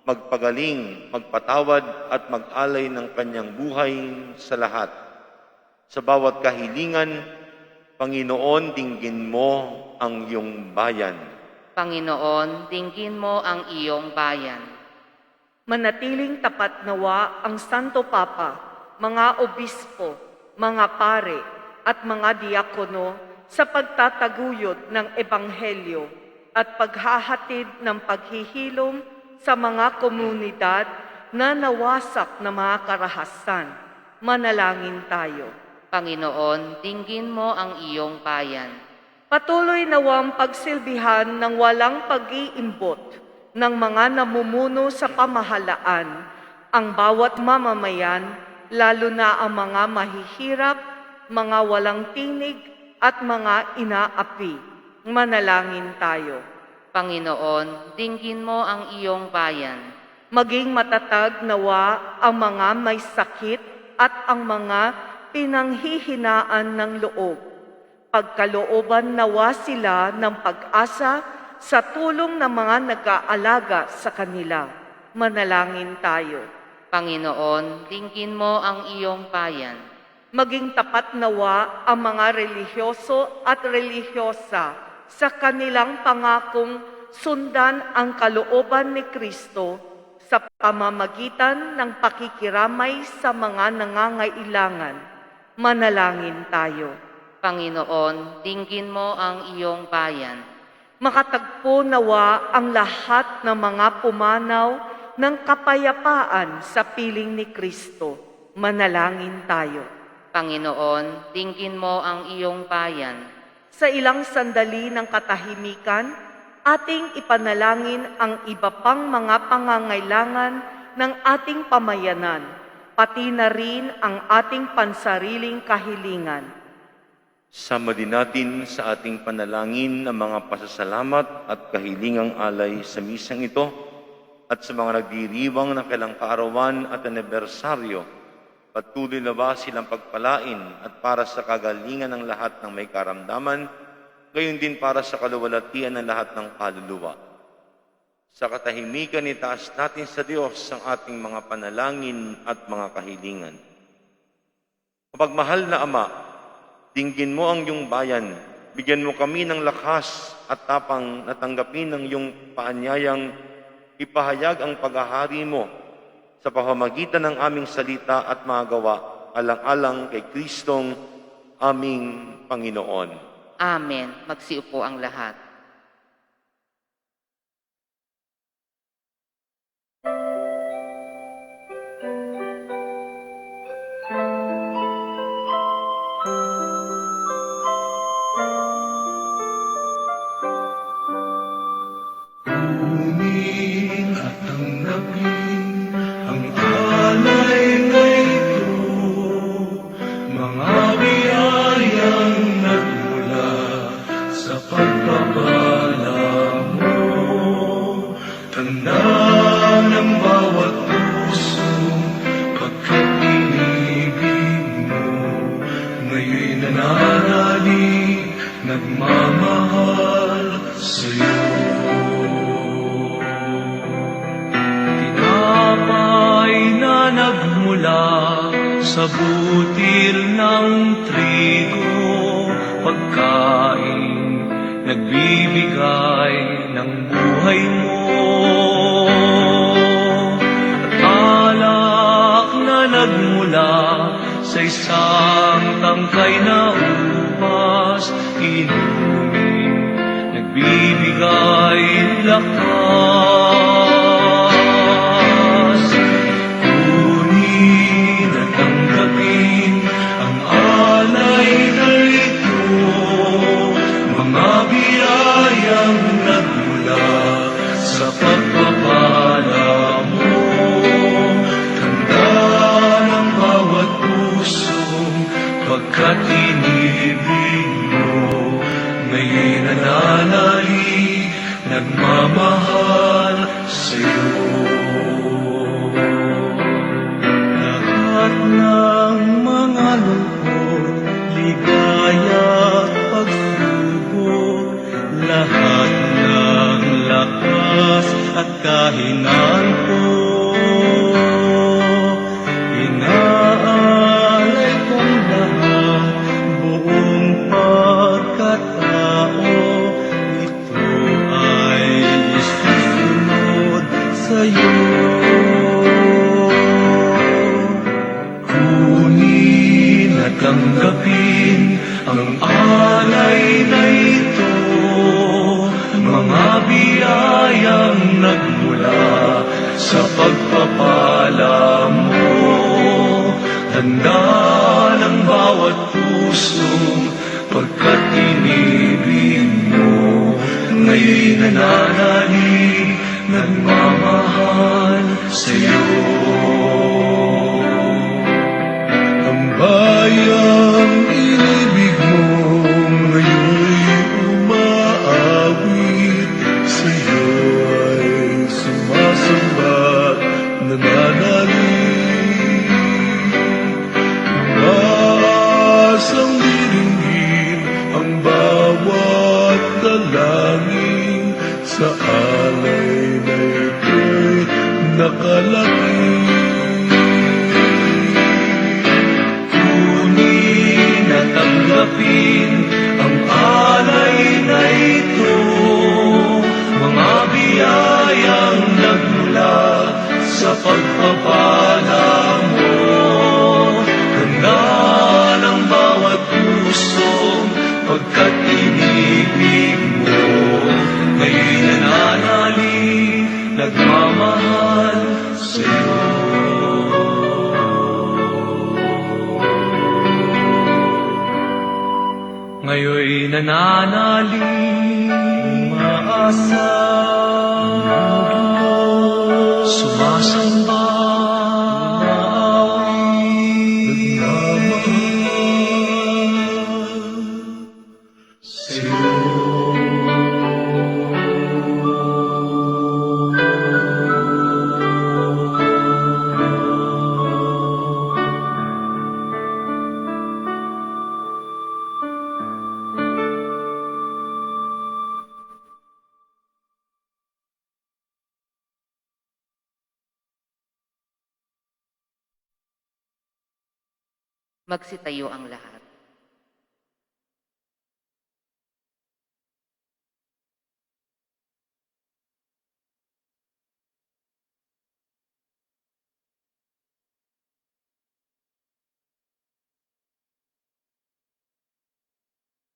magpagaling, magpatawad at mag-alay ng kanyang buhay sa lahat. Sa bawat kahilingan, Panginoon, dinggin mo ang iyong bayan. Panginoon, dinggin mo ang iyong bayan. Manatiling tapat nawa ang Santo Papa, mga obispo, mga pare at mga diakono sa pagtataguyod ng Ebanghelyo at paghahatid ng paghihilom sa mga komunidad na nawasak na mga karahasan. Manalangin tayo. Panginoon, dinggin mo ang iyong bayan. Patuloy nawang pagsilbihan ng walang pag-iimbot ng mga namumuno sa pamahalaan ang bawat mamamayan, lalo na ang mga mahihirap, mga walang tinig at mga inaapi. Manalangin tayo. Panginoon, dinggin mo ang iyong bayan. Maging matatag nawa ang mga may sakit at ang mga pinanghihinaan ng loob. Pagkalooban nawa sila ng pag-asa sa tulong ng mga nag-aalaga sa kanila. Manalangin tayo. Panginoon, dinggin mo ang iyong bayan. Maging tapat nawa ang mga relihiyoso at relihiyosa sa kanilang pangakong sundan ang kalooban ni Kristo sa pamamagitan ng pakikiramay sa mga nangangailangan. Manalangin tayo. Panginoon, dinggin mo ang iyong bayan. Makatagpo nawa ang lahat ng mga pumanaw ng kapayapaan sa piling ni Kristo. Manalangin tayo. Panginoon, dinggin mo ang iyong bayan. Sa ilang sandali ng katahimikan, ating ipanalangin ang iba pang mga pangangailangan ng ating pamayanan, pati na rin ang ating pansariling kahilingan. Sama din natin sa ating panalangin ang mga pasasalamat at kahilingang alay sa misang ito at sa mga nagdiriwang ng kailang kaarawan at anibersaryo. Patuloy na ba silang pagpalain at para sa kagalingan ng lahat ng may karamdaman, gayon din para sa kaluwalhatian ng lahat ng kaluluwa. Sa katahimikan, itaas natin sa Diyos ang ating mga panalangin at mga kahilingan. Mapagmahal na Ama, dinggin mo ang iyong bayan, bigyan mo kami ng lakas at tapang na tanggapin ang iyong paanyayang ipahayag ang paghahari mo sa pamamagitan ng aming salita at mga gawa, alang-alang kay Kristong aming Panginoon. Amen. Magsiupo ang lahat. Kunin at tanggapin ang alay na ito, mga biyayang nagmula sa pagpapala mo. Tanda ng bawat puso pagkat inibig mo, ngayon'y nananalig, nagmamahal sa'yo. Tinapay na nagmula sa butil ng trigo, pagkain nagbibigay ng buhay mo. At alak na nagmula sa isang tangkay na upas, inumin, nagbibigay lakas. Kunin at tanggapin ang alay na ito, mga biyayang nagmula sa pagpapala mo. Tanda ng bawat pusong pagkat inibig mo, ngayon'y nananalig, nagmamahal sa'yo. Lahat ng mga lungkot, ligaya at pagsubok, lahat ng lakas at kahinaan ko, inaalay kong lahat, buong pagkatao, ito ay isusunod sa'yo. Kunin at tanggapin ang alay na ito, mga biyayang nagmula sa pagpapala mo. Handa ng bawat pusong pagkat inibig mo, ngayon'y nananalig, nagmamahal sa'yo. Ang bayang inibig mo, ngayon'y umaawit, sa'yo ay sumasamba, nananalig. Umaasang diringgin ang bawat dalangin, sa alay na ito'y nakalagay. Kunin at tanggapin ang alay na ito, mga biyayang nagmula sa pagpapala mo. Handa ng bawat pusong pagkat inibig mo, ngayon'y nananalig, nagmamahal sa'yo. Ngayon'y nananalig, umaasa, sumasamba, nagmamahal sa'yo. Magsitayo ang lahat.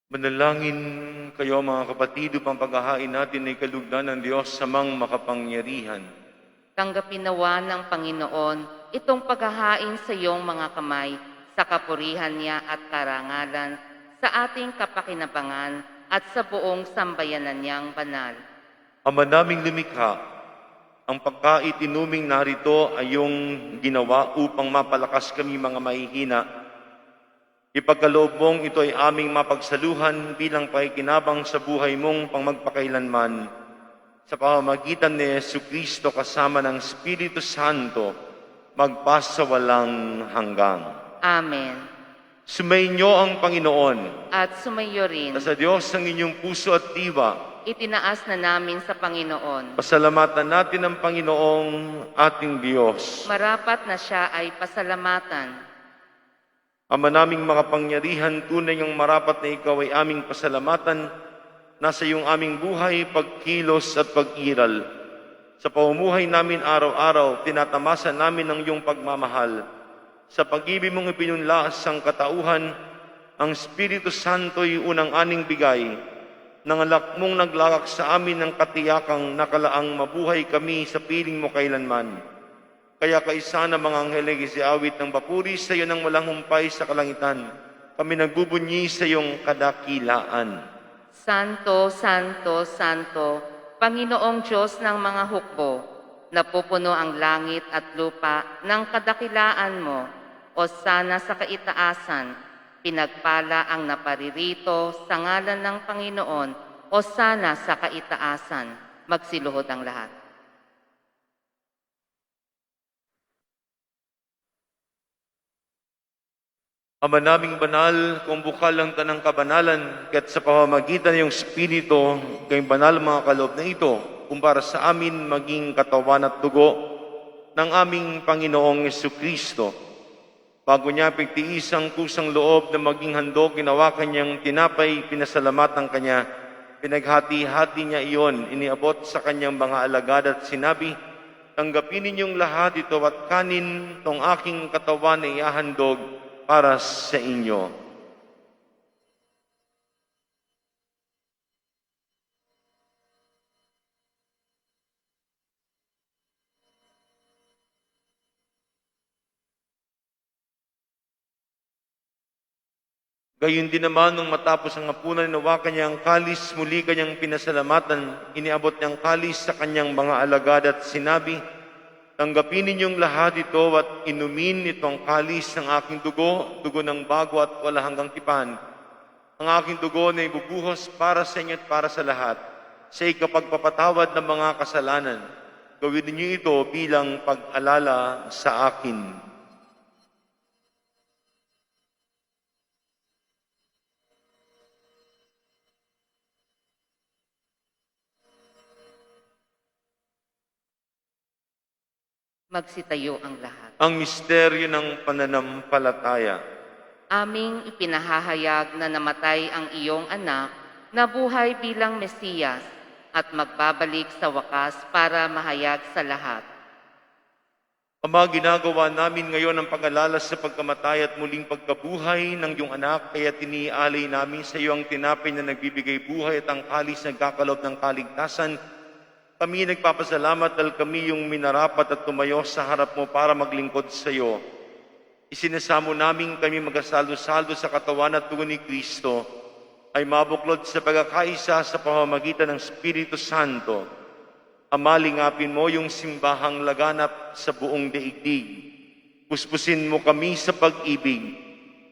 Manalangin kayo mga kapatid upang paghahain natin ay kalugdan ng Diyos sa mang makapangyarihan. Tanggapin nawa ng Panginoon itong paghahain sa iyong mga kamay sa kapurihan niya at karangalan, sa ating kapakinabangan at sa buong sambayanan niyang banal. Ama naming lumikha, ang pagkaitinuming narito ay iyong ginawa upang mapalakas kami mga mahihina. Ipagkaloob mong ito ay aming mapagsaluhan bilang pakikinabang sa buhay mong pangmagpakailanman. Sa pamamagitan ni Jesucristo kasama ng Espiritu Santo, magpasawalang hanggang. Amen. Sumainyo ang Panginoon. At sumayo rin, Sa Diyos ang inyong puso at diwa. itinaas na namin sa Panginoon. Pasalamatan natin ang Panginoong ating Diyos. Marapat na siya ay pasalamatan. Ama naming makapangyarihan, tunay ang marapat na ikaw ay aming pasalamatan. Nasa iyong aming buhay, pagkilos at pag-iral. Sa pamumuhay namin araw-araw, tinatamasa namin ang iyong pagmamahal. Sa pag-ibig mong ipinunlaas ang katauhan, ang Espiritu Santo'y unang aning bigay. Nangalak mong naglakak sa amin ng katiyakang nakalaang mabuhay kami sa piling mo kailanman. Kaya kaisa na mga anghel ay awit ng papuri sa iyo ng walang humpay sa kalangitan. Kami nagbubunyi sa iyong kadakilaan. Santo, Santo, Santo, Panginoong Diyos ng mga hukbo, napupuno ang langit at lupa ng kadakilaan mo, o sana sa kaitaasan, pinagpala ang naparirito sa ngalan ng Panginoon, o sana sa kaitaasan. Magsiluhod ang lahat. Ama naming banal, kung bukal ang tanang kabanalan, kaya't sa pamamagitan ng iyong Espiritu, kayong banal mga kaloob na ito, kumpara sa amin maging katawan at dugo ng aming Panginoong Jesucristo. Bago niya pigtiis ang kusang loob na maging handog, ginawa kanyang tinapay, pinasalamat ng kanya, pinaghati-hati niya iyon, iniabot sa kanyang mga alagad at sinabi, tanggapin ninyong lahat ito at kanin tong aking katawan na iahandog para sa inyo. Gayon din naman nung matapos ang hapunan, inawakan niya ang kalis, muli kanyang pinasalamatan, iniabot niyang kalis sa kanyang mga alagad at sinabi, tanggapin ninyong lahat ito at inumin itong kalis ng aking dugo, dugo ng bago at wala hanggang tipan. Ang aking dugo na ibubuhos para sa inyo at para sa lahat, sa ikapagpapatawad ng mga kasalanan. Gawin ninyo ito bilang pag-alala sa akin. Magsitayo ang lahat. Ang misteryo ng pananampalataya. Aming ipinahahayag na namatay ang iyong anak, na buhay bilang Mesiyas, at magbabalik sa wakas para mahayag sa lahat. Ama, ginagawa namin ngayon ang pag-alala sa pagkamatay at muling pagkabuhay ng iyong anak, kaya tinialay namin sa iyo ang tinapay na nagbibigay buhay at ang kalis na nagkakaloob ng kaligtasan. Kami nagpapasalamat dahil kami yung minarapat at tumayo sa harap mo para maglingkod sa iyo. Isinasamo namin kami magkasalo-salo sa katawan at dugo ni Kristo ay mabuklod sa pagkakaisa sa pamamagitan ng Espiritu Santo. Ama, lingapin mo yung simbahang laganap sa buong daigdig. Puspusin mo kami sa pag-ibig.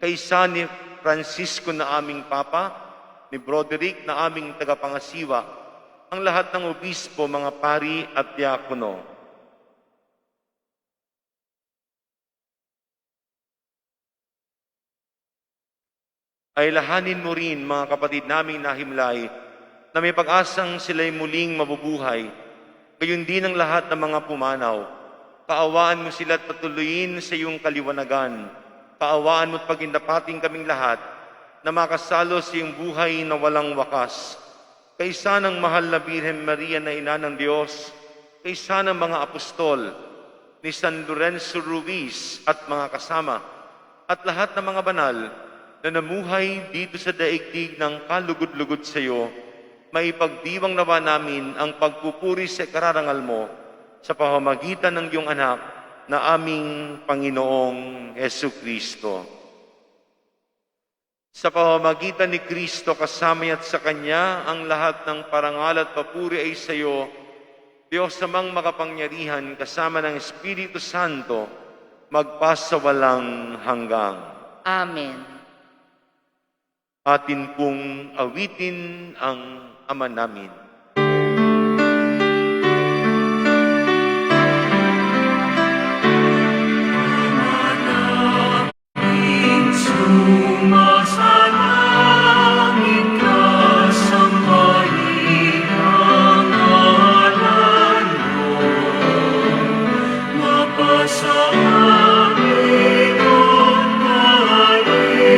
Kaysa ni Francisco na aming Papa, ni Broderick na aming tagapangasiwa, ang lahat ng obispo, mga pari at diakono. Ay lahanin mo rin, mga kapatid naming nahimlay, na may pag-asang sila'y muling mabubuhay. Gayon din ang lahat ng mga pumanaw. Kaawaan mo sila at patuloyin sa iyong kaliwanagan. Kaawaan mo at pagindapating kaming lahat na makasalo sa iyong buhay na walang wakas. Kaysa ng mahal na Birhen Maria na ina ng Diyos, kaysa ng mga apostol, ni San Lorenzo Ruiz at mga kasama, at lahat ng mga banal na namuhay dito sa daigdig ng kalugod-lugod sa iyo, maipagdiwang nawa namin ang pagpupuri sa kararangal mo sa pamamagitan ng iyong anak na aming Panginoong Jesucristo. Sa pamamagitan ni Kristo kasama at sa Kanya, ang lahat ng parangal at papuri ay sa iyo, Diyos amang makapangyarihan, kasama ng Espiritu Santo, magpasawalang hanggang. Amen. Atin pong awitin ang Ama namin. Sumasalangit ka, sambahin ang ngalan mo. Mapasa amin ang kaharian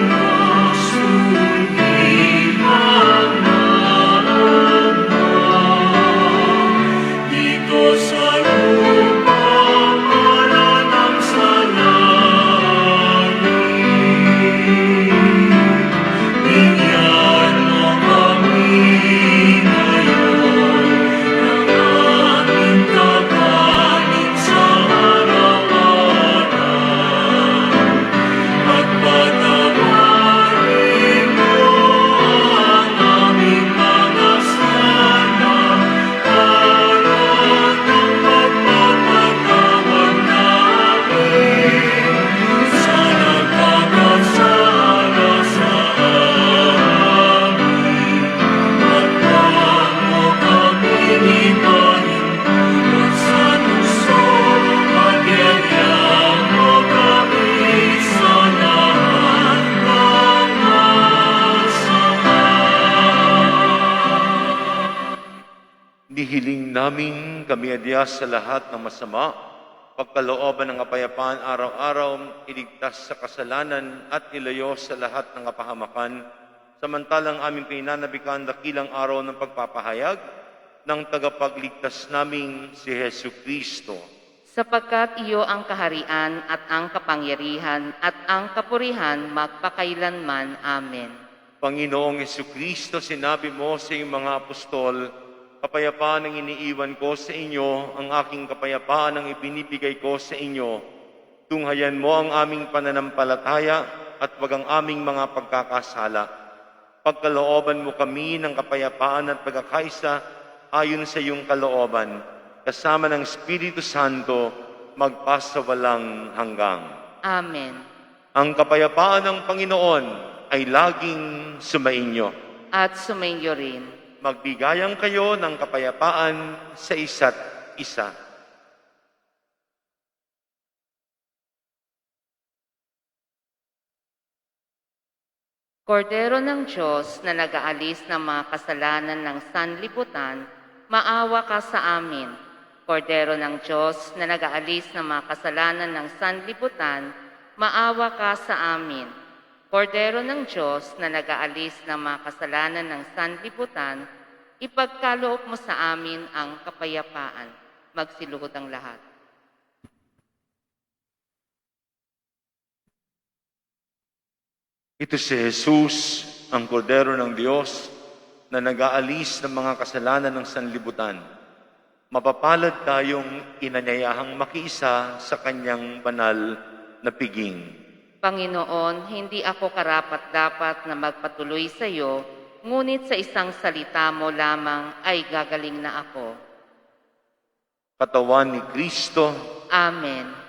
mo, sundin ang naan mo. Dito sa lupa, maranang sa bigyan mo kami ngayon ng aming kapalit sa araw. namin kami adya sa lahat ng masama, pagkalooban ng kapayapaan araw-araw, iligtas sa kasalanan at ilayo sa lahat ng kapahamakan, samantalang aming pinanabikan dakilang araw ng pagpapahayag ng tagapagligtas naming si Hesu Kristo. Sapagkat iyo ang kaharian at ang kapangyarihan at ang kapurihan magpakailanman. Amen. Panginoong Hesu Kristo, sinabi mo sa iyong mga apostol, kapayapaan ang iniiwan ko sa inyo, ang aking kapayapaan ang ibinibigay ko sa inyo. Tunghayan mo ang aming pananampalataya at wag ang aming mga pagkakasala. Pagkalooban mo kami ng kapayapaan at pagkakaisa ayon sa iyong kalooban, kasama ng Espiritu Santo, magpasawalang hanggang. Amen. Ang kapayapaan ng Panginoon ay laging sumainyo. At sumainyo rin. Magbigayan kayo ng kapayapaan sa isa't isa. Kordero ng Diyos na nag-aalis ng mga kasalanan ng sanlibutan, maawa ka sa amin. Kordero ng Diyos na nag-aalis ng mga kasalanan ng sanlibutan, maawa ka sa amin. Kordero ng Diyos na nag-aalis ng mga kasalanan ng sanlibutan, ipagkaloob mo sa amin ang kapayapaan. Magsiluhod ang lahat. Ito si Jesus, ang Kordero ng Diyos, na nag-aalis ng mga kasalanan ng sanlibutan. Mapapalad tayong inanyayahang makiisa sa kanyang banal na piging. Panginoon, hindi ako karapat-dapat na magpatuloy sa iyo, ngunit sa isang salita mo lamang ay gagaling na ako. Katawan ni Kristo, Amen.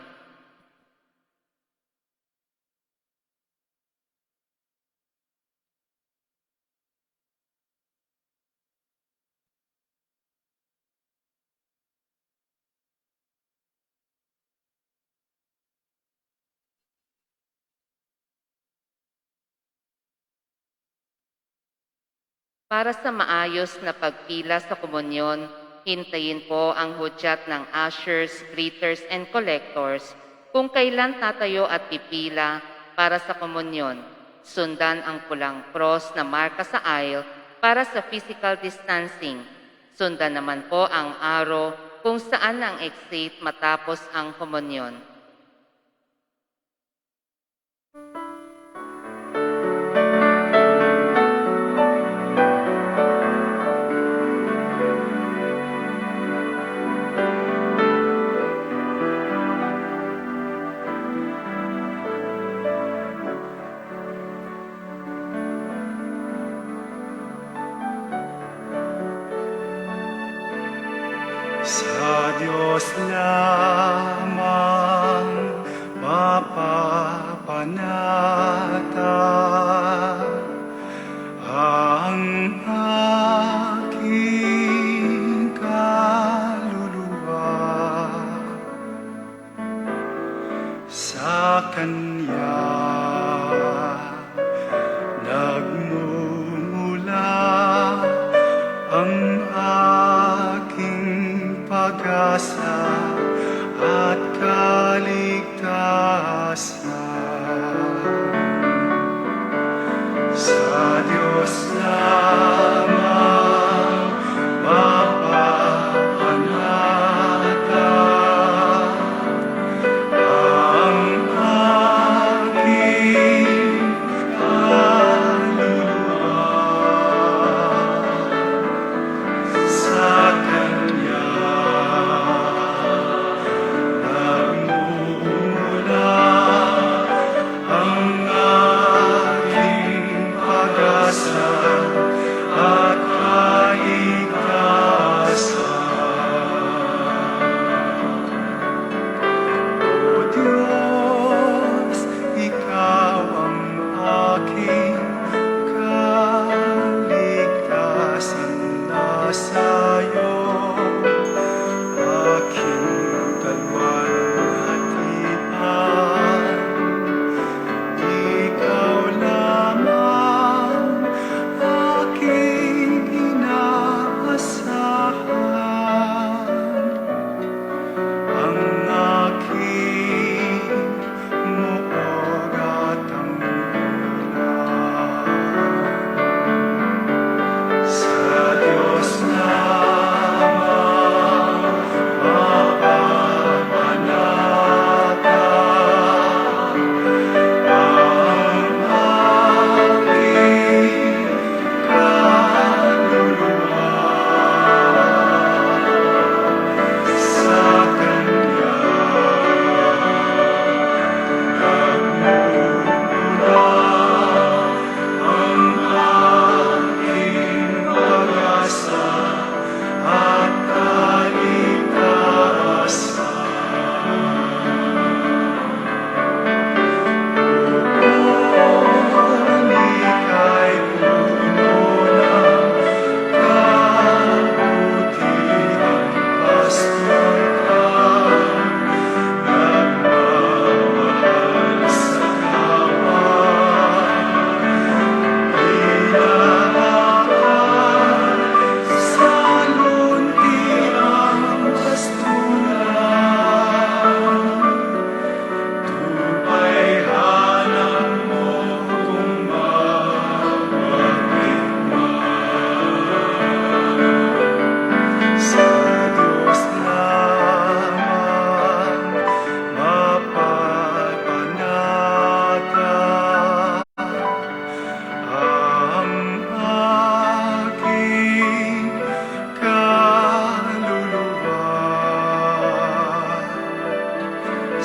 Para sa maayos na pagpila sa komunyon, hintayin po ang hudyat ng ushers, greeters, and collectors kung kailan tatayo at pipila para sa komunyon. Sundan ang pulang cross na marka sa aisle para sa physical distancing. Sundan naman po ang arrow kung saan ang exit matapos ang komunyon. Sa Diyos lamang mapapanata ang aking kaluluwa. Sa Kanya nagmumula ang aking pag-asa at kaligtasan. Sa Diyos lamang mapapanata ang aking kaluluwa. Sa Kanya nagmumula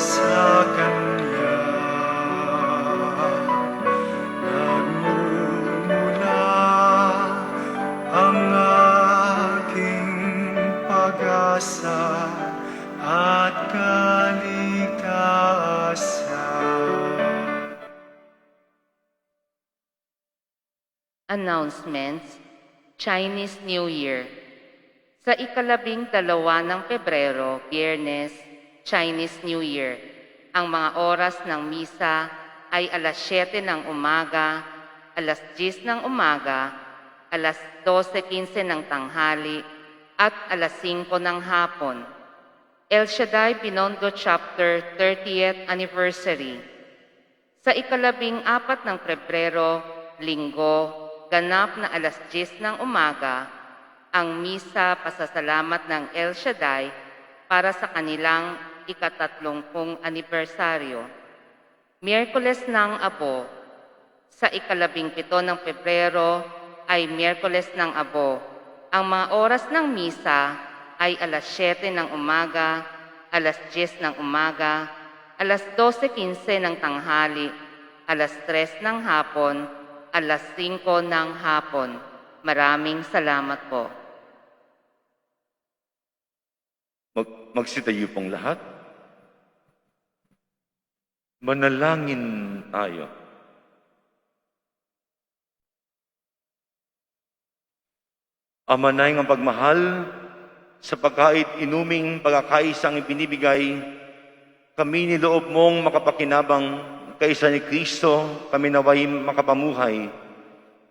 sa Kanya. Nagmumula ang aking pag-asa at kaligtasan. Announcements, Chinese New Year. Sa ika-12 ng Pebrero, Biyernes, Chinese New Year. Ang mga oras ng misa ay alas 7 ng umaga, alas 10 ng umaga, alas 12:15 ng tanghali, at alas 5 ng hapon. El Shaddai Binondo Chapter 30th Anniversary. Sa ika-14 ng Pebrero, Linggo, ganap na alas 10 ng umaga, ang misa pasasalamat ng El Shaddai para sa kanilang ika-30 anibersaryo. Miyerkules ng Abo. Sa ika-17 ng Pebrero ay Miyerkules ng Abo. Ang mga oras ng misa ay alas 7 ng umaga, alas 10 ng umaga, alas 12:15 ng tanghali, alas 3 ng hapon, alas 5 ng hapon. Maraming salamat po. Magsitayo pong lahat. Manalangin tayo. Ama na ang pagmahal, sa pagkait inuming pagkakaisang ibinibigay, kami niloob mong makapakinabang kaisa ni Kristo, kami naway makapamuhay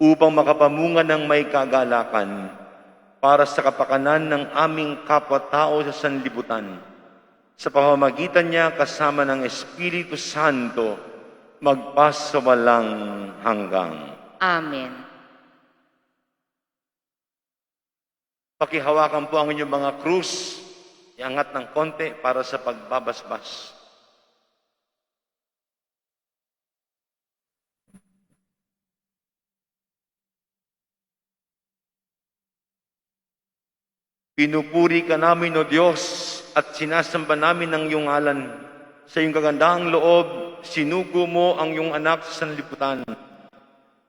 upang makapamunga ng may kagalakan para sa kapakanan ng aming kapwa-tao sa sanlibutan. Sa pamamagitan niya kasama ng Espiritu Santo, magpasawalang hanggang. Amen. Pakihawakan po ang inyong mga krus, iangat ng konti para sa pagbabasbas. Pinupuri ka namin, O Diyos, at sinasamba namin ang iyong ngalan. Sa iyong kagandahang loob, sinugo mo ang iyong anak sa sanlibutan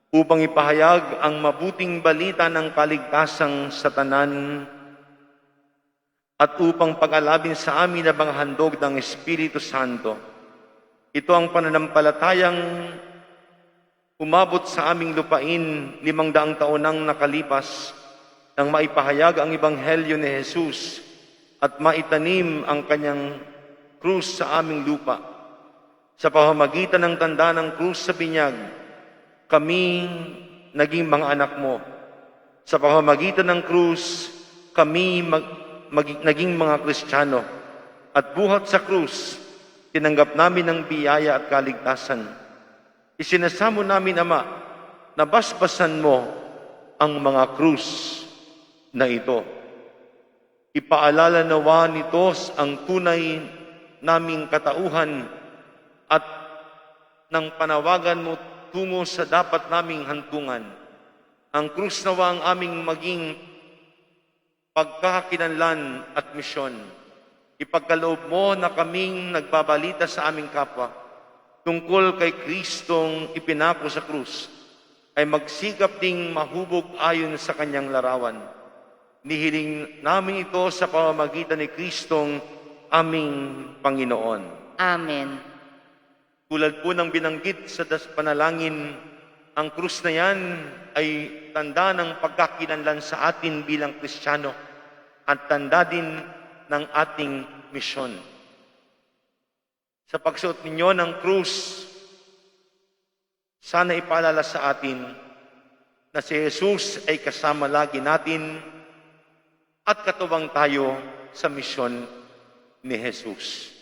upang ipahayag ang mabuting balita ng kaligtasang sa tanan at upang pag-alabin sa amin ang mga handog ng Espiritu Santo. Ito ang pananampalatayang umabot sa aming lupain 500 taon nang nakalipas nang maipahayag ang Ebanghelyo ni Jesus at maitanim ang kanyang krus sa aming lupa. Sa pamamagitan ng tanda ng krus sa binyag, kami naging mga anak mo. Sa pamamagitan ng krus, kami naging mga Kristiyano. At buhat sa krus, tinanggap namin ang biyaya at kaligtasan. Isinasamo namin, Ama, na basbasan mo ang mga krus na ito. Ipaalala nawa nito ang tunay naming katauhan at nang panawagan mo tungo sa dapat naming hantungan. Ang krus nawa ang aming maging pagkakakilanlan at misyon. Ipagkaloob mo na kaming nagbabalita sa aming kapwa tungkol kay Kristong ipinako sa krus ay magsikap ding mahubog ayon sa kanyang larawan. Nihiling namin ito sa pamamagitan ni Kristong aming Panginoon. Amen. Tulad po ng binanggit sa panalangin, ang krus na yan ay tanda ng pagkakilanlan sa atin bilang Kristiyano at tanda din ng ating misyon. Sa pagsuot ninyo ng krus, sana ipaalala sa atin na si Jesus ay kasama lagi natin at katuwang tayo sa misyon ni Jesus.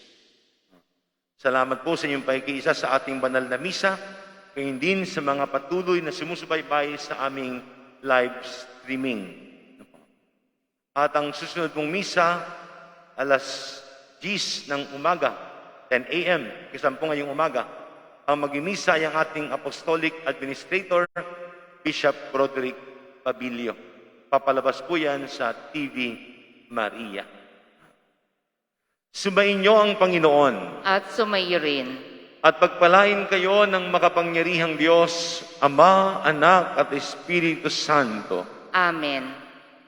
Salamat po sa inyong pakikiisa sa ating banal na misa, gayon din sa mga patuloy na sumusubaybay sa aming live streaming. At ang susunod mong misa, alas 10 ng umaga, 10 a.m., kasampo ngayong umaga, ang magmimisa ay ang ating Apostolic Administrator, Bishop Roderick Pabilio. Papalabas po yan sa TV Maria. Sumainyo ang Panginoon At sumayo rin. at pagpalain kayo ng makapangyarihang Diyos, Ama, Anak at Espiritu Santo. Amen.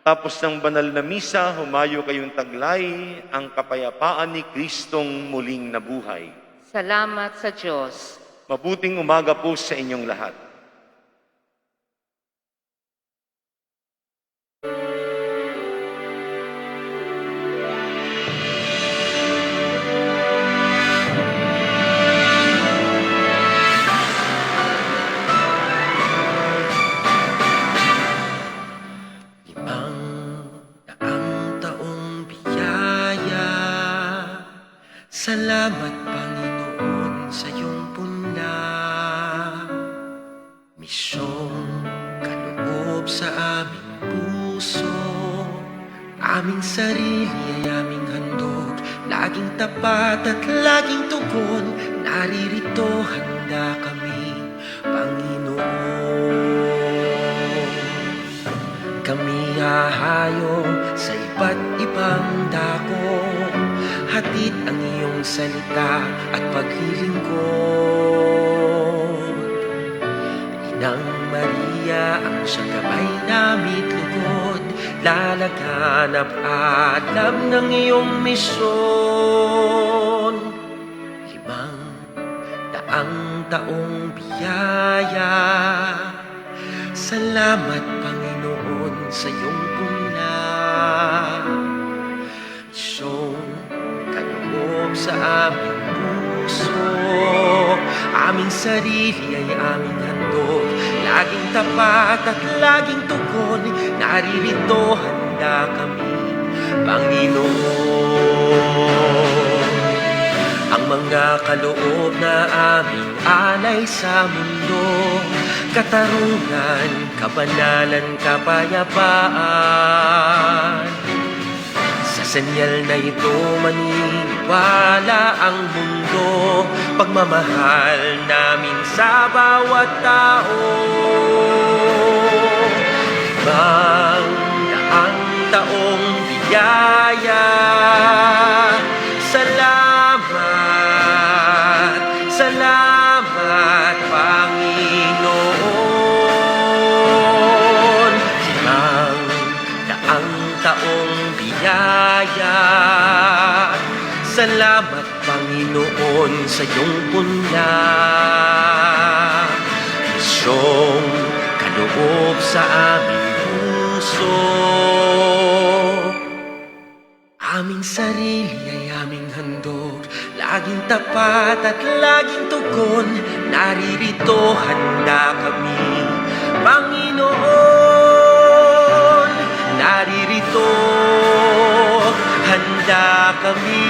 Tapos ng banal na misa, humayo kayong taglay ang kapayapaan ni Kristong muling nabuhay. Salamat sa Diyos. Mabuting umaga po sa inyong lahat. Limang daang taong biyaya, salamat Panginoon sa iyong puna. Misyong kaloob sa aming puso, aming sarili ay aming handog, laging tapat at laging tugon, naririto handa kami, Panginoon. Kami hahayo sa iba't ibang dako, hatid ang iyong salita at paglilingkod. Inang Maria ang siyang gabay namit lugod, lalaganap alam ng iyong misyon. Limang daang taong biyaya, salamat Panginoon sa iyong puna. Misyong kaloob sa aming puso, aming sarili ay aming handog, laging tapat at laging tugon, naririto handa kami, Panginoon. Ang mga kaloob na aming alay sa mundo, katarungan, kabanalan, kapayapaan. Sa senyal na ito maniniwala ang mundo, pagmamahal namin sa bawat tao. Limang daang taong biyaya, salamat, salamat Panginoon. Limang daang taong biyaya, salamat Panginoon sa iyong puna. Misyong kaloob sa aming puso, aming sarili ay aming handog, laging tapat at laging tugon, naririto handa kami, Panginoon. Naririto handa kami,